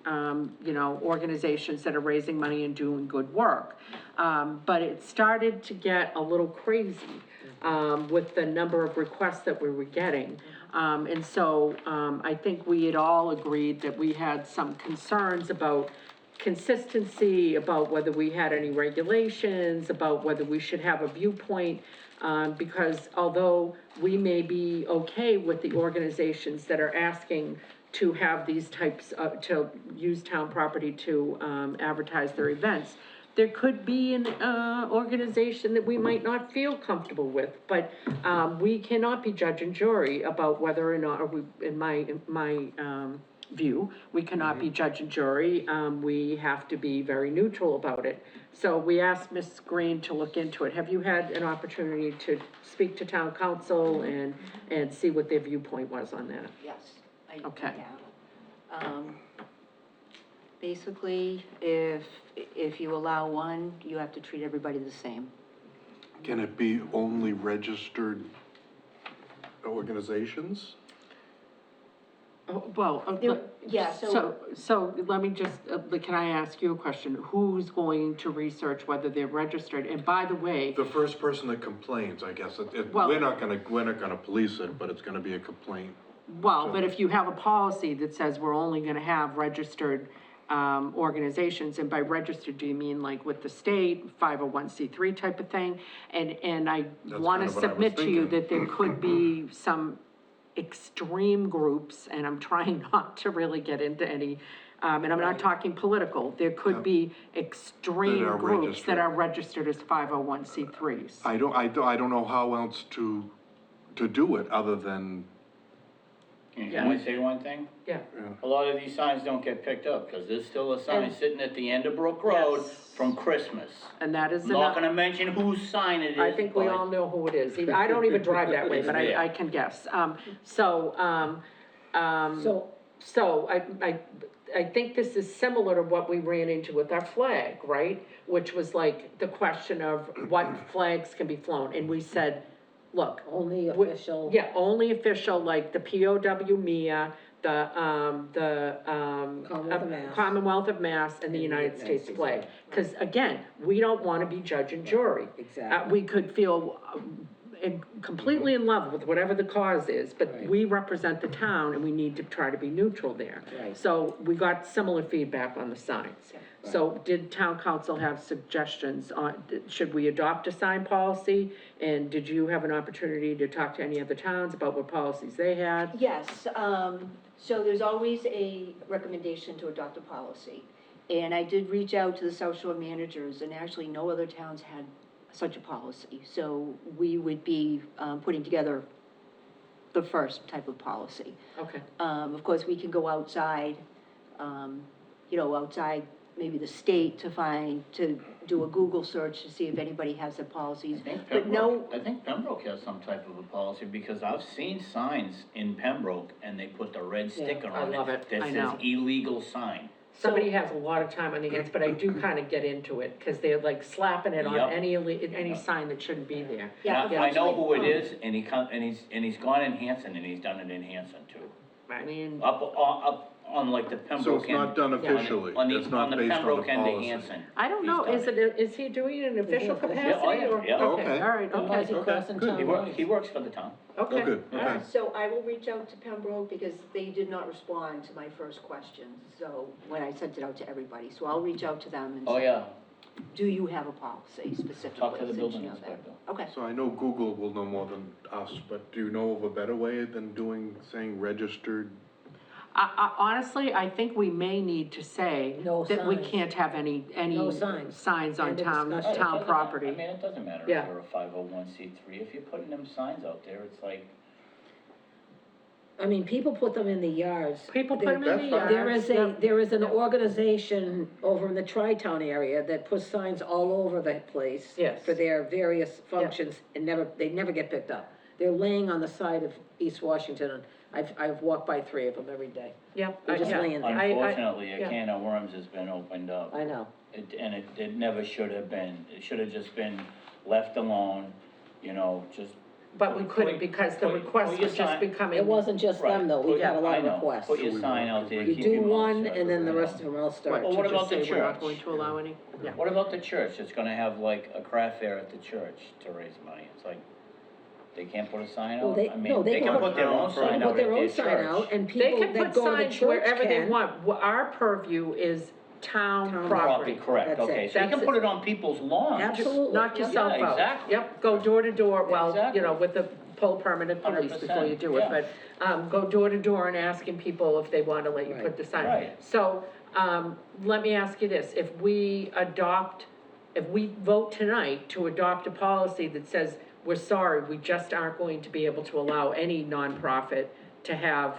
you know, organizations that are raising money and doing good work. But it started to get a little crazy, with the number of requests that we were getting. And so, I think we had all agreed that we had some concerns about consistency, about whether we had any regulations, about whether we should have a viewpoint, because although we may be okay with the organizations that are asking to have these types of, to use town property to, advertise their events, there could be an, organization that we might not feel comfortable with, but, we cannot be judge and jury about whether or not, or we, in my view, we cannot be judge and jury, we have to be very neutral about it. So we asked Ms. Green to look into it. Have you had an opportunity to speak to town council and see what their viewpoint was on that? Yes, I Okay. have. Basically, if you allow one, you have to treat everybody the same. Can it be only registered organizations? Oh, well, Yeah, so let me just, can I ask you a question? Who's going to research whether they're registered? And by the way, The first person that complains, I guess, Well- we're not gonna police it, but it's gonna be a complaint. well, but if you have a policy that says we're only gonna have registered, organizations, and by registered, do you mean like with the state, 501c3 type of thing? And I That's wanna kind of what I was submit to you thinking. that there could be some extreme groups, and I'm trying not to really get into any, and I'm not talking political, there could Yep. be extreme That are groups that registered. are registered as 501c3s. I don't know how else to do it, other than, Can I say one thing? Yeah. A lot of these signs don't get picked up, cause there's still a sign sitting at the end of Brook Road Yes. from Christmas. And that is I'm not enough. gonna mention whose sign it is, I think we but- all know who it is. I don't even drive that way, but Yeah. I can guess. So, So I think this is similar to what we ran into with our flag, right? Which was like the question of what flags can be flown, and we said, look. only we- official. Yeah, only official, like the POW MIA, the Commonwealth of Mass. Commonwealth of Mass and the United States flag. Cause again, we don't wanna be judge and jury. Exactly. We could feel completely in love with whatever the cause is, but Right. we represent the town and we need to try to be neutral there. Right. So we got similar feedback on the signs. So did town council have suggestions on, should we adopt a sign policy? And did you have an opportunity to talk to any other towns about what policies they had? yes, so there's always a recommendation to adopt a policy. And I did reach out to the South Shore managers, and actually no other towns had such a policy. So we would be, putting together the first type of policy. Okay, Of course, we can go outside, outside maybe the state to do a Google search to see if anybody has their policies. But no, I think Pembroke has some type of a policy, because I've seen signs in Pembroke and they put the red sticker I on love it it. that I says know. illegal sign. somebody has a lot of time on their hands, but I do kinda get into it, cause they're like slapping it on Yep. any sign that shouldn't be there. yeah, Now, I know who it unfortunately, is, and he's gone in Hanson, and he's done it in Hanson too. I mean, Up on like the so Pembroke it's end. not done officially, On the, it's not on the based on the Pembroke end of policy. Hanson. I don't He's know, done is he doing it in official official. capacity? Yeah, oh, yeah, or- yeah. Okay, Okay. all right, And why is he okay, crossing good. town He lines? works for the town. okay. Oh, good, all okay. right. So I will reach out to Pembroke because they did not respond to my first question. So when I sent it out to everybody, so I'll reach out to them and Oh, say, yeah, do you have a policy specifically? talk to the since building you know that? inspector. Okay. So I know Google will know more than us, but do you know of a better way than saying registered? Honestly, I think we may need to say No that we signs. can't have any No signs. signs on End of town discussion. It doesn't matter. property. I mean, it doesn't matter Yeah. if you're a 501c3, if you're putting them signs out there, it's like, I mean, people put them in the yards. People put them in the That's fine. yards. There is an Yep. organization over in the Tri-Town area that puts signs all over the place. Yes. For their various functions, and they never get picked up. They're laying on the side of East Washington, and I've walked by 3 of them every day. Yep. They're just yeah. laying there. unfortunately, a yeah. can of worms has been opened up. I know. It never should have been. It should have just been left alone, just. But we couldn't because the put request your was just sign- becoming. It wasn't just them, though, we Put- had a lot of I know. requests. Put your sign out there, You keep do your mouth one, shut, and then the you rest know. of them all start. Right, Well, to what just about the say we're not church? going to allow any, yeah. What about the church? It's gonna have like a craft fair at the church to raise money. It's like, they can't put a sign Well, out? they- I no, mean, they they can can put- put their own They sign can out put at their their own sign out, church. and They people can that put go to the signs church wherever they can. want. Our purview is town Town property. Correct, That's it. okay, so you That's can it. put it on people's lawns. Absolutely. Knock yourself Yeah, out. exactly. Yep, go door to door, well, Exactly. with the pull permanent police before you do it, 100%, but, go door to door and asking people if they want to let you Right. put the sign. Right. So, let me ask you this, if we vote tonight to adopt a policy that says, we're sorry, we just aren't going to be able to allow any nonprofit to have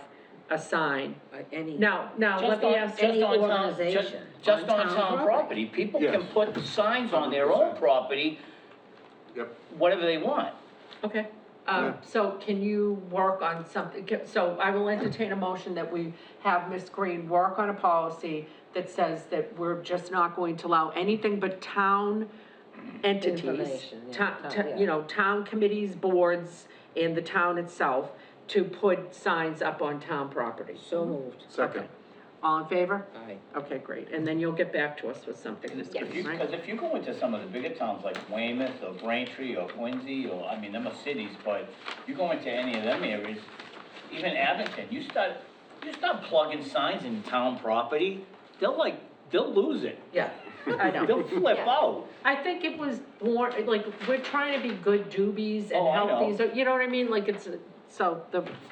a sign. Any. Now, let me ask, Just any on town, organization just on on town town property. property, people can Yes. put signs on their own 100%. property, Yep. whatever they want. Okay, Yeah. so can you work on something, so I will entertain a motion that we have Ms. Green work on a policy that says that we're just not going to allow anything but town entities, Information, yeah, you know, town committees, boards, and the town itself to put signs up on town property. So moved. Second. All in favor? Aye. Okay, great, and then you'll get back to us with something this evening, right? Because if you go into some of the bigger towns like Weymouth or Braintree or Quincy, or, I mean, them are cities, but you go into any of them areas, even Abington, you start plugging signs in town property, they'll lose it. Yeah, I know. They'll flip Yeah. out. I think it was more, like, we're trying to be good doobies and Oh, I know. healthy, so, you know what I mean, like, it's, so,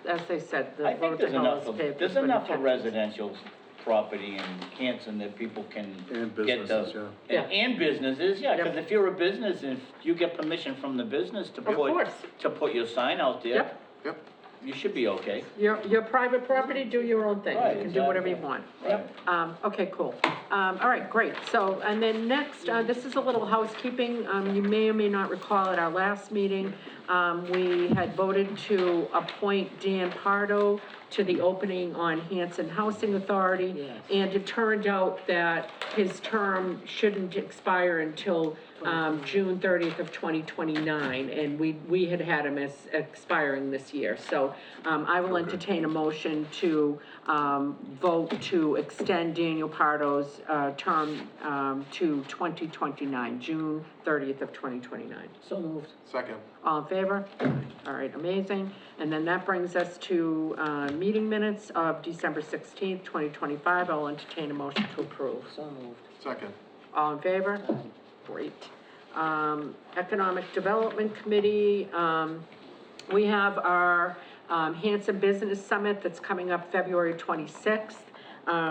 as they said, the I think road to there's hell enough is of, paved there's with enough good of intentions. residential property in Hanson that people can And get the. businesses, yeah. And businesses, yeah, Yep. because if you're a business, and if you get permission from the business to Of course. put your sign out there, Yep. Yep. you should be okay. Your private property, do your own thing, Right, you can do whatever you exactly. want. Right. Okay, cool. All right, great. So, and then next, this is a little housekeeping. You may or may not recall at our last meeting, we had voted to appoint Dan Pardo to the opening on Hanson Housing Authority. Yes. And it turned out that his term shouldn't expire until, June 30th of 2029. And we had him as expiring this year. So, I will entertain a motion to, vote to extend Daniel Pardo's, term, to 2029, June 30th of 2029. So moved. Second. All in favor? All right, amazing. And then that brings us to, meeting minutes of December 16th, 2025. I'll entertain a motion to approve. So moved. Second. All in favor? Great. Economic Development Committee, we have our, Hanson Business Summit that's coming up February 26th.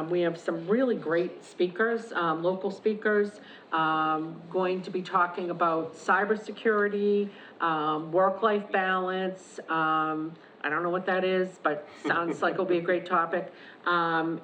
We have some really great speakers, local speakers, going to be talking about cybersecurity, work-life balance, I don't know what that is, but sounds like it'll be a great topic. We're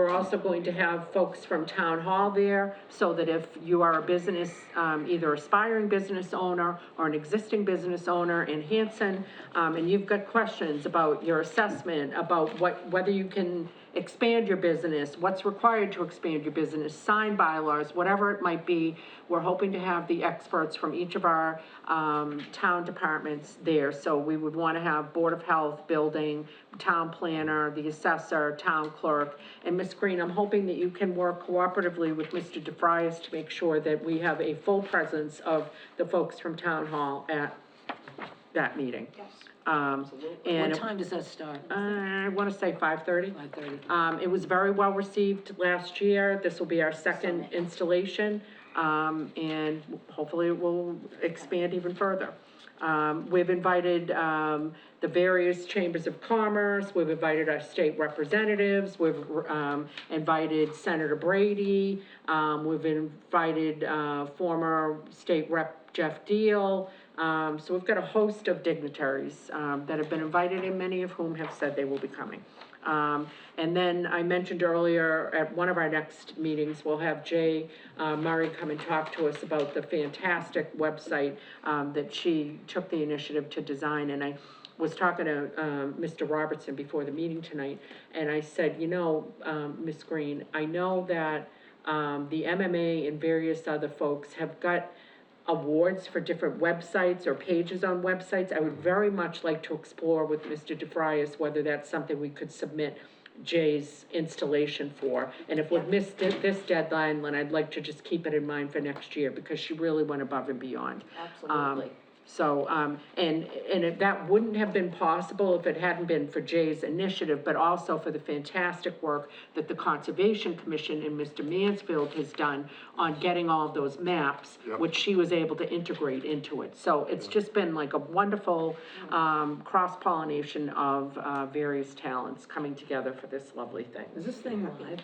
also going to have folks from Town Hall there, so that if you are a business, either aspiring business owner or an existing business owner in Hanson, and you've got questions about your assessment, about whether you can expand your business, what's required to expand your business, sign bylaws, whatever it might be, we're hoping to have the experts from each of our, town departments there. So we would want to have Board of Health, Building, Town Planner, the Assessor, Town Clerk, and Ms. Green, I'm hoping that you can work cooperatively with Mr. DeFrias to make sure that we have a full presence of the folks from Town Hall at that meeting. Yes. And What time does that start? I want to say 5:30. 5:30. It was very well received last year. This will be our second installation, and hopefully it will expand even further. We've invited, the various chambers of commerce, we've invited our state representatives, we've, invited Senator Brady, we've invited, former state rep Jeff Deal. So we've got a host of dignitaries, that have been invited, and many of whom have said they will be coming. And then I mentioned earlier, at one of our next meetings, we'll have Jay Murray come and talk to us about the fantastic website, that she took the initiative to design. And I was talking to, Mr. Robertson before the meeting tonight, and I said, you know, Ms. Green, I know that, the MMA and various other folks have got awards for different websites or pages on websites. I would very much like to explore with Mr. DeFrias whether that's something we could submit Jay's installation for. And if we've missed this deadline, then I'd like to just keep it in mind for next year, because she really went above and beyond. Absolutely. So, and that wouldn't have been possible if it hadn't been for Jay's initiative, but also for the fantastic work that the Conservation Commission and Mr. Mansfield has done on getting all of those maps, Yep. which she was able to integrate into it. So it's just been like a wonderful, cross-pollination of, various talents coming together for this lovely thing. Is this thing live?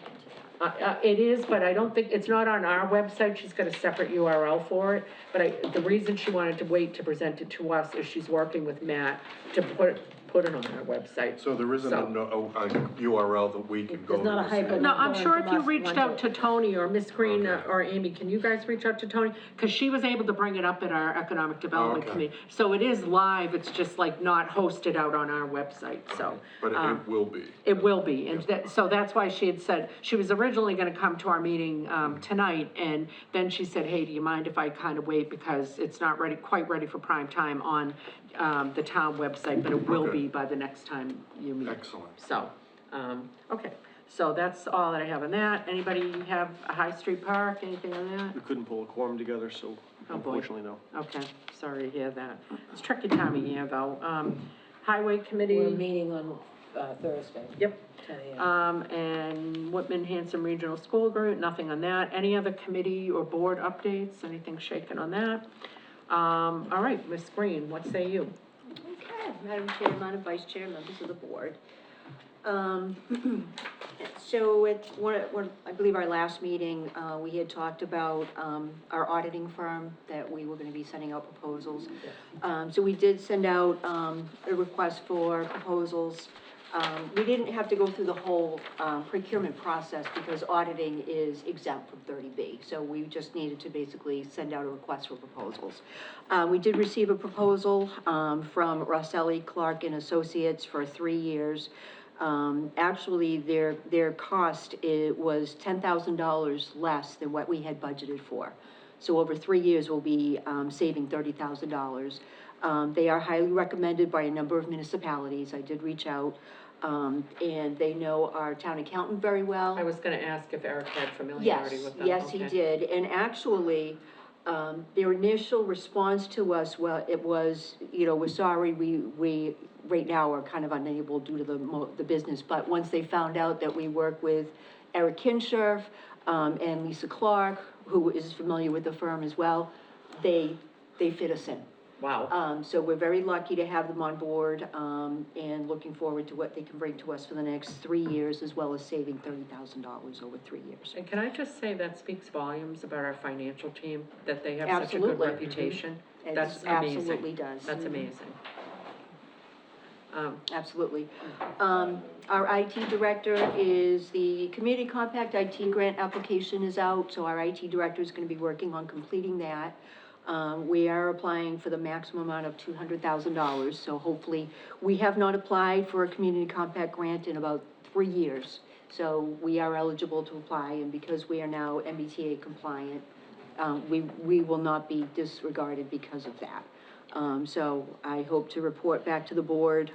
It is, but I don't think, it's not on our website, she's got a separate URL for it. But the reason she wanted to wait to present it to us is she's working with Matt to put it on our website. So there isn't a URL that we can go to? There's not a to see? hyperlink. No, I'm going sure from if you us reached one out to Tony or Miss Green Okay. or Amy, can you guys reach out to Tony? Because she was able to bring it up at our Economic Development Okay. Committee. So it is live, it's just like not hosted out on our website, so. But it will be. It will be, and so that's why she had said, she was originally gonna come to our meeting, tonight, and then she said, hey, do you mind if I kind of wait, because it's not quite ready for prime time on, the town website, but it will Okay. be by the next time you meet. Excellent. So, okay, so that's all that I have on that. Anybody have a High Street Park, anything on that? We couldn't pull a quorum together, so Oh, boy. unfortunately, no. Okay, sorry to hear that. It's a tricky time of year, though. Highway Committee. We're meeting on, Thursday. Yep. 10 a.m. And Whitman Hanson Regional School Group, nothing on that. Any other committee or board updates, anything shaken on that? All right, Ms. Green, what say you? Okay, Madam Chair, Madam Vice Chair, members of the board. So at I believe our last meeting, we had talked about, our auditing firm, that we were gonna be sending out proposals. So we did send out, a request for proposals. We didn't have to go through the whole, procurement process because auditing is exempt from 30B. So we just needed to basically send out a request for proposals. We did receive a proposal, from Rosselli, Clark and Associates for 3 years. Actually, their cost, it was $10,000 less than what we had budgeted for. So over 3 years, we'll be, saving $30,000. They are highly recommended by a number of municipalities. I did reach out, and they know our town accountant very well. I was gonna ask if Eric had familiarity Yes, with them. yes, he Okay. did, and actually, their initial response to us, well, it was, you know, we're sorry, we right now are kind of unable due to the business, but once they found out that we work with Eric Kinshirf, and Lisa Clark, who is familiar with the firm as well, they fit us in. Wow. So we're very lucky to have them on board, and looking forward to what they can bring to us for the next 3 years, as well as saving $30,000 over 3 years. And can I just say that speaks volumes about our financial team, that they have such a Absolutely. good reputation? It That's amazing. absolutely does. That's amazing. Absolutely. Our IT director the Community Compact IT grant application is out, so our IT director is gonna be working on completing that. We are applying for the maximum amount of $200,000, so hopefully, we have not applied for a Community Compact grant in about 3 years. So we are eligible to apply, and because we are now MBTA compliant, we will not be disregarded because of that. So I hope to report back to the board,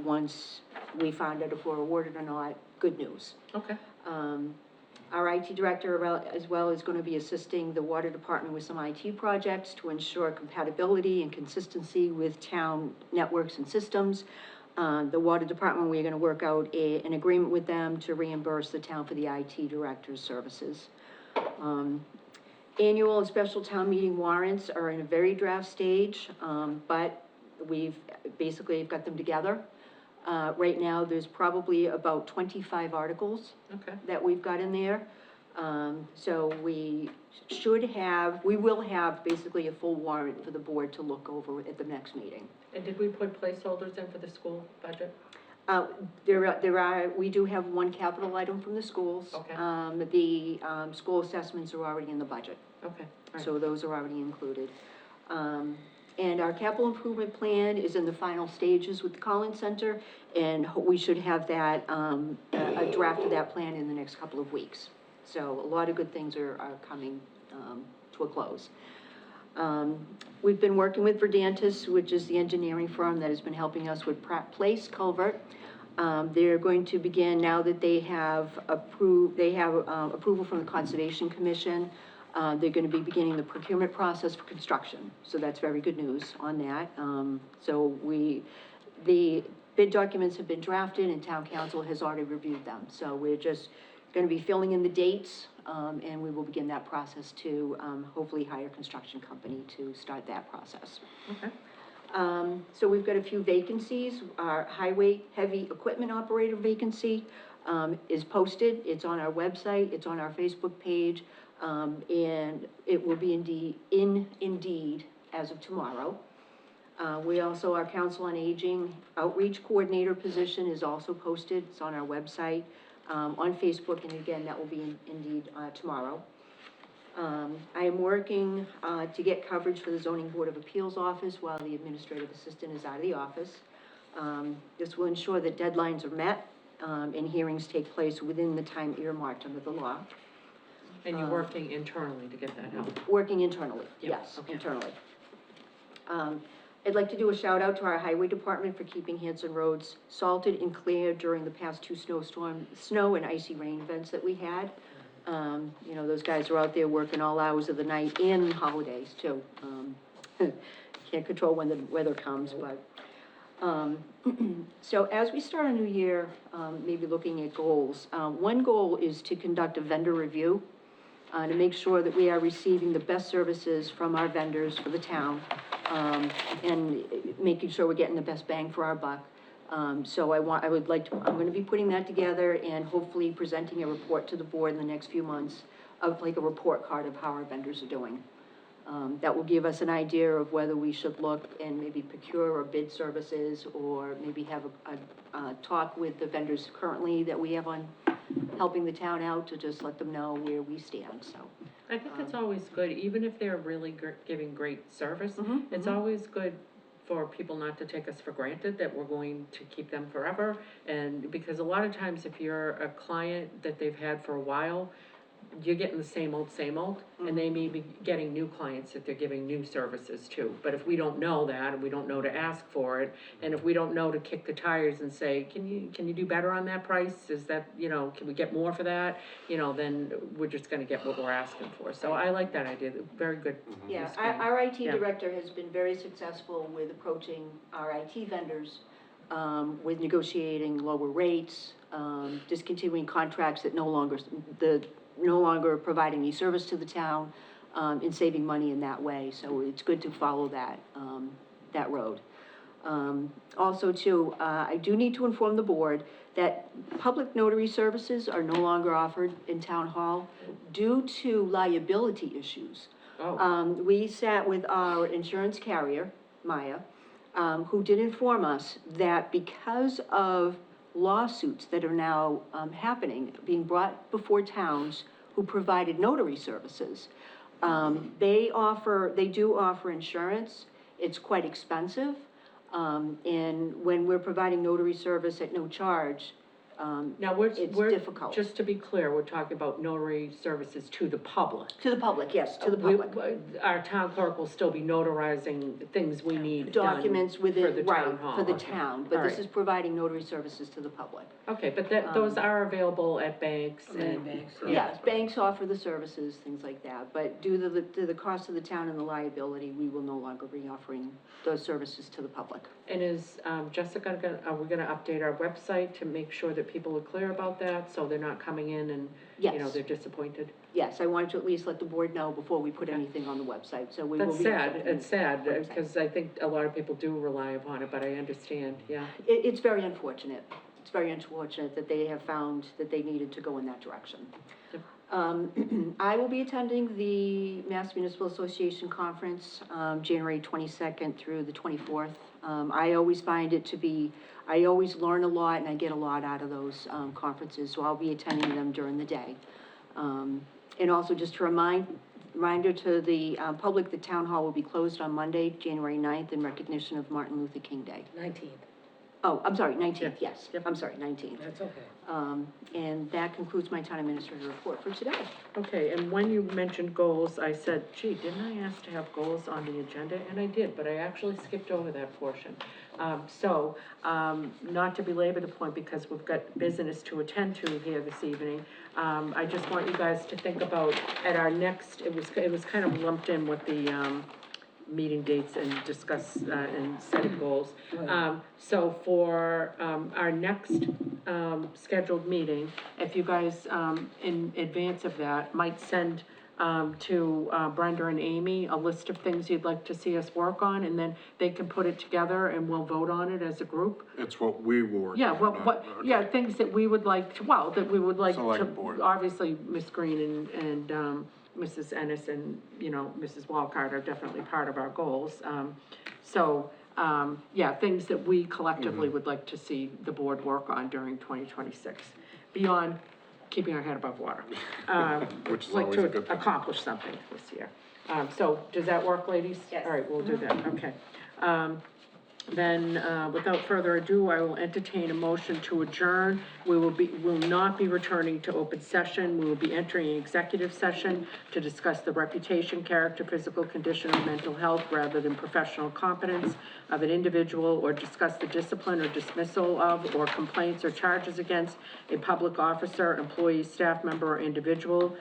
once we find out if we're awarded or not. Good news. Okay. Our IT director as well is gonna be assisting the water department with some IT projects to ensure compatibility and consistency with town networks and systems. The water department, we're gonna work out an agreement with them to reimburse the town for the IT director's services. Annual and special town meeting warrants are in a very draft stage, but we've got them together. Right now, there's probably about 25 articles Okay. that we've got in there. So we will have basically a full warrant for the board to look over at the next meeting. And did we put placeholders in for the school budget? We do have one capital item from the schools. Okay. The school assessments are already in the budget, Okay. All right. so those are already included. And our capital improvement plan is in the final stages with the Collins Center, and we should have that, a draft of that plan in the next couple of weeks. So a lot of good things are coming, to a close. We've been working with Verdantis, which is the engineering firm that has been helping us with Pratt Place culvert. They're going to begin, now that they have approval from the Conservation Commission, they're gonna be beginning the procurement process for construction, so that's very good news on that. The bid documents have been drafted and town council has already reviewed them, so we're just gonna be filling in the dates, and we will begin that process to, hopefully hire a construction company to start that process. Okay. So we've got a few vacancies. Our highway heavy equipment operator vacancy, is posted. It's on our website, it's on our Facebook page, and it will be Indeed as of tomorrow. We also, our Council on Aging Outreach Coordinator position is also posted, it's on our website, on Facebook, and again, that will be indeed, tomorrow. I am working, to get coverage for the Zoning Board of Appeals office while the administrative assistant is out of the office. This will ensure that deadlines are met, and hearings take place within the time earmarked under the law. And you're working internally to get that help? Working internally, Yeah, yes, okay. internally. I'd like to do a shout out to our highway department for keeping Hanson roads salted and clear during the past two snow and icy rain events that we had. You know, those guys are out there working all hours of the night and holidays too. Can't control when the weather comes, but, so as we start a new year, maybe looking at goals, one goal is to conduct a vendor review, to make sure that we are receiving the best services from our vendors for the town, and making sure we're getting the best bang for our buck. So I'm gonna be putting that together and hopefully presenting a report to the board in the next few months of like a report card of how our vendors are doing. That will give us an idea of whether we should look and maybe procure or bid services, or maybe have a talk with the vendors currently that we have on helping the town out, to just let them know where we stand, so. I think it's always good, even if they're really giving great service, it's mhm. always good for people not to take us for granted that we're going to keep them forever. And because a lot of times if you're a client that they've had for a while, you're getting the same old, and they may be getting new clients that they're giving new services to. But if we don't know that, and we don't know to ask for it, and if we don't know to kick the tires and say, can you do better on that price? Is that, you know, can we get more for that? You know, then we're just gonna get what we're asking for. So I like that idea, very good. Yeah, Ms. Green. our IT Yeah. director has been very successful with approaching our IT vendors, with negotiating lower rates, discontinuing contracts that no longer provide any service to the town, and saving money in that way. So it's good to follow that road. Also too, I do need to inform the board that public notary services are no longer offered in town hall due to liability issues. Oh. We sat with our insurance carrier, Maya, who did inform us that because of lawsuits that are now, being brought before towns who provided notary services, they do offer insurance. It's quite expensive. And when we're providing notary service at no charge, Now, it's difficult. just to be clear, we're talking about notary services to the public. To the public, yes, to the public. Our town clerk will still be notarizing things we need done Documents for within, the right, town hall. for the Okay. town, but All this right. is providing notary services to the public. Okay, but those are available at banks and. banks, Yes, banks offer the services, things like that, but due to the cost of the town and the liability, we will no longer be offering those services to the public. And is, Jessica, are we gonna update our website to make sure that people are clear about that, so they're not coming in and, you know, Yes. they're disappointed? Yes, I wanted to at least let the board know before we put anything on the website, so we will That's be. sad, updating it's sad, the website. because I think a lot of people do rely upon it, but I understand, yeah. It's very unfortunate. It's very unfortunate that they have found that they needed to go in that direction. Yep. I will be attending the Mass Municipal Association Conference, January 22nd through the 24th. I always find it to be, I always learn a lot and I get a lot out of those, conferences, so I'll be attending them during the day. And also just a reminder to the, public, the town hall will be closed on Monday, January 9th, in recognition of Martin Luther King Day. 19th, Oh, I'm sorry, 19th, Yeah. yes. Yep. I'm sorry, 19th. that's okay. And that concludes my town administrator report for today. Okay, and when you mentioned goals, I said, gee, didn't I ask to have goals on the agenda? And I did, but I actually skipped over that portion. Not to belabor the point, because we've got business to attend to here this evening, I just want you guys to think about, at our next, it was kind of lumped in with the, meeting dates and discuss, and setting goals. So for, our next, scheduled meeting, if you guys, in advance of that, might send, to, Brenda and Amy, a list of things you'd like to see us work on, and then they can put it together and we'll vote on it as a group. It's what we will work Yeah, on, not- okay. yeah, things that we would like to, well, that we would like to, Select board. obviously, Ms. Green and Mrs. Ennis and, you know, Mrs. Walcott are definitely part of our goals. So, yeah, things that we collectively would like to see the board work on during 2026, beyond keeping our head above water. Which is Like always a to good thing. accomplish something this year. So, does that work, ladies? Yes. All right, we'll do that, okay. Then, without further ado, I will entertain a motion to adjourn. Will not be returning to open session. We will be entering an executive session to discuss the reputation, character, physical condition, or mental health rather than professional competence of an individual, or discuss the discipline or dismissal of, or complaints or charges against a public officer, employee, staff member, or individual.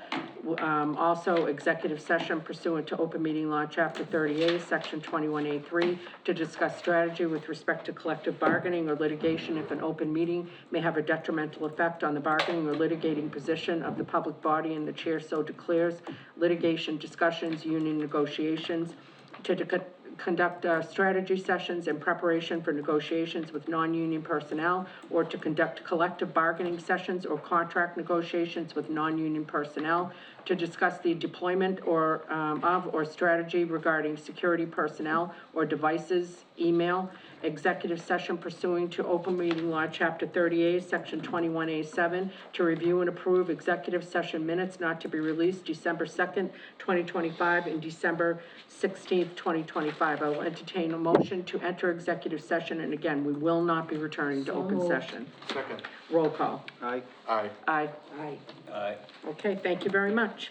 Also, executive session pursuant to open meeting law, chapter 38, section 21A3, to discuss strategy with respect to collective bargaining or litigation if an open meeting may have a detrimental effect on the bargaining or litigating position of the public body and the chair so declares, litigation discussions, union negotiations, conduct strategy sessions in preparation for negotiations with non-union personnel, or to conduct collective bargaining sessions or contract negotiations with non-union personnel, to discuss the deployment or, or strategy regarding security personnel or devices, email, executive session pursuing to open meeting law, chapter 38, section 21A7, to review and approve executive session minutes not to be released December 2nd, 2025, and December 16th, 2025. I will entertain a motion to enter executive session, and again, we will not be returning to open session. Second. Roll call. Aye. Aye. Aye. Aye. All right. Okay, thank you very much.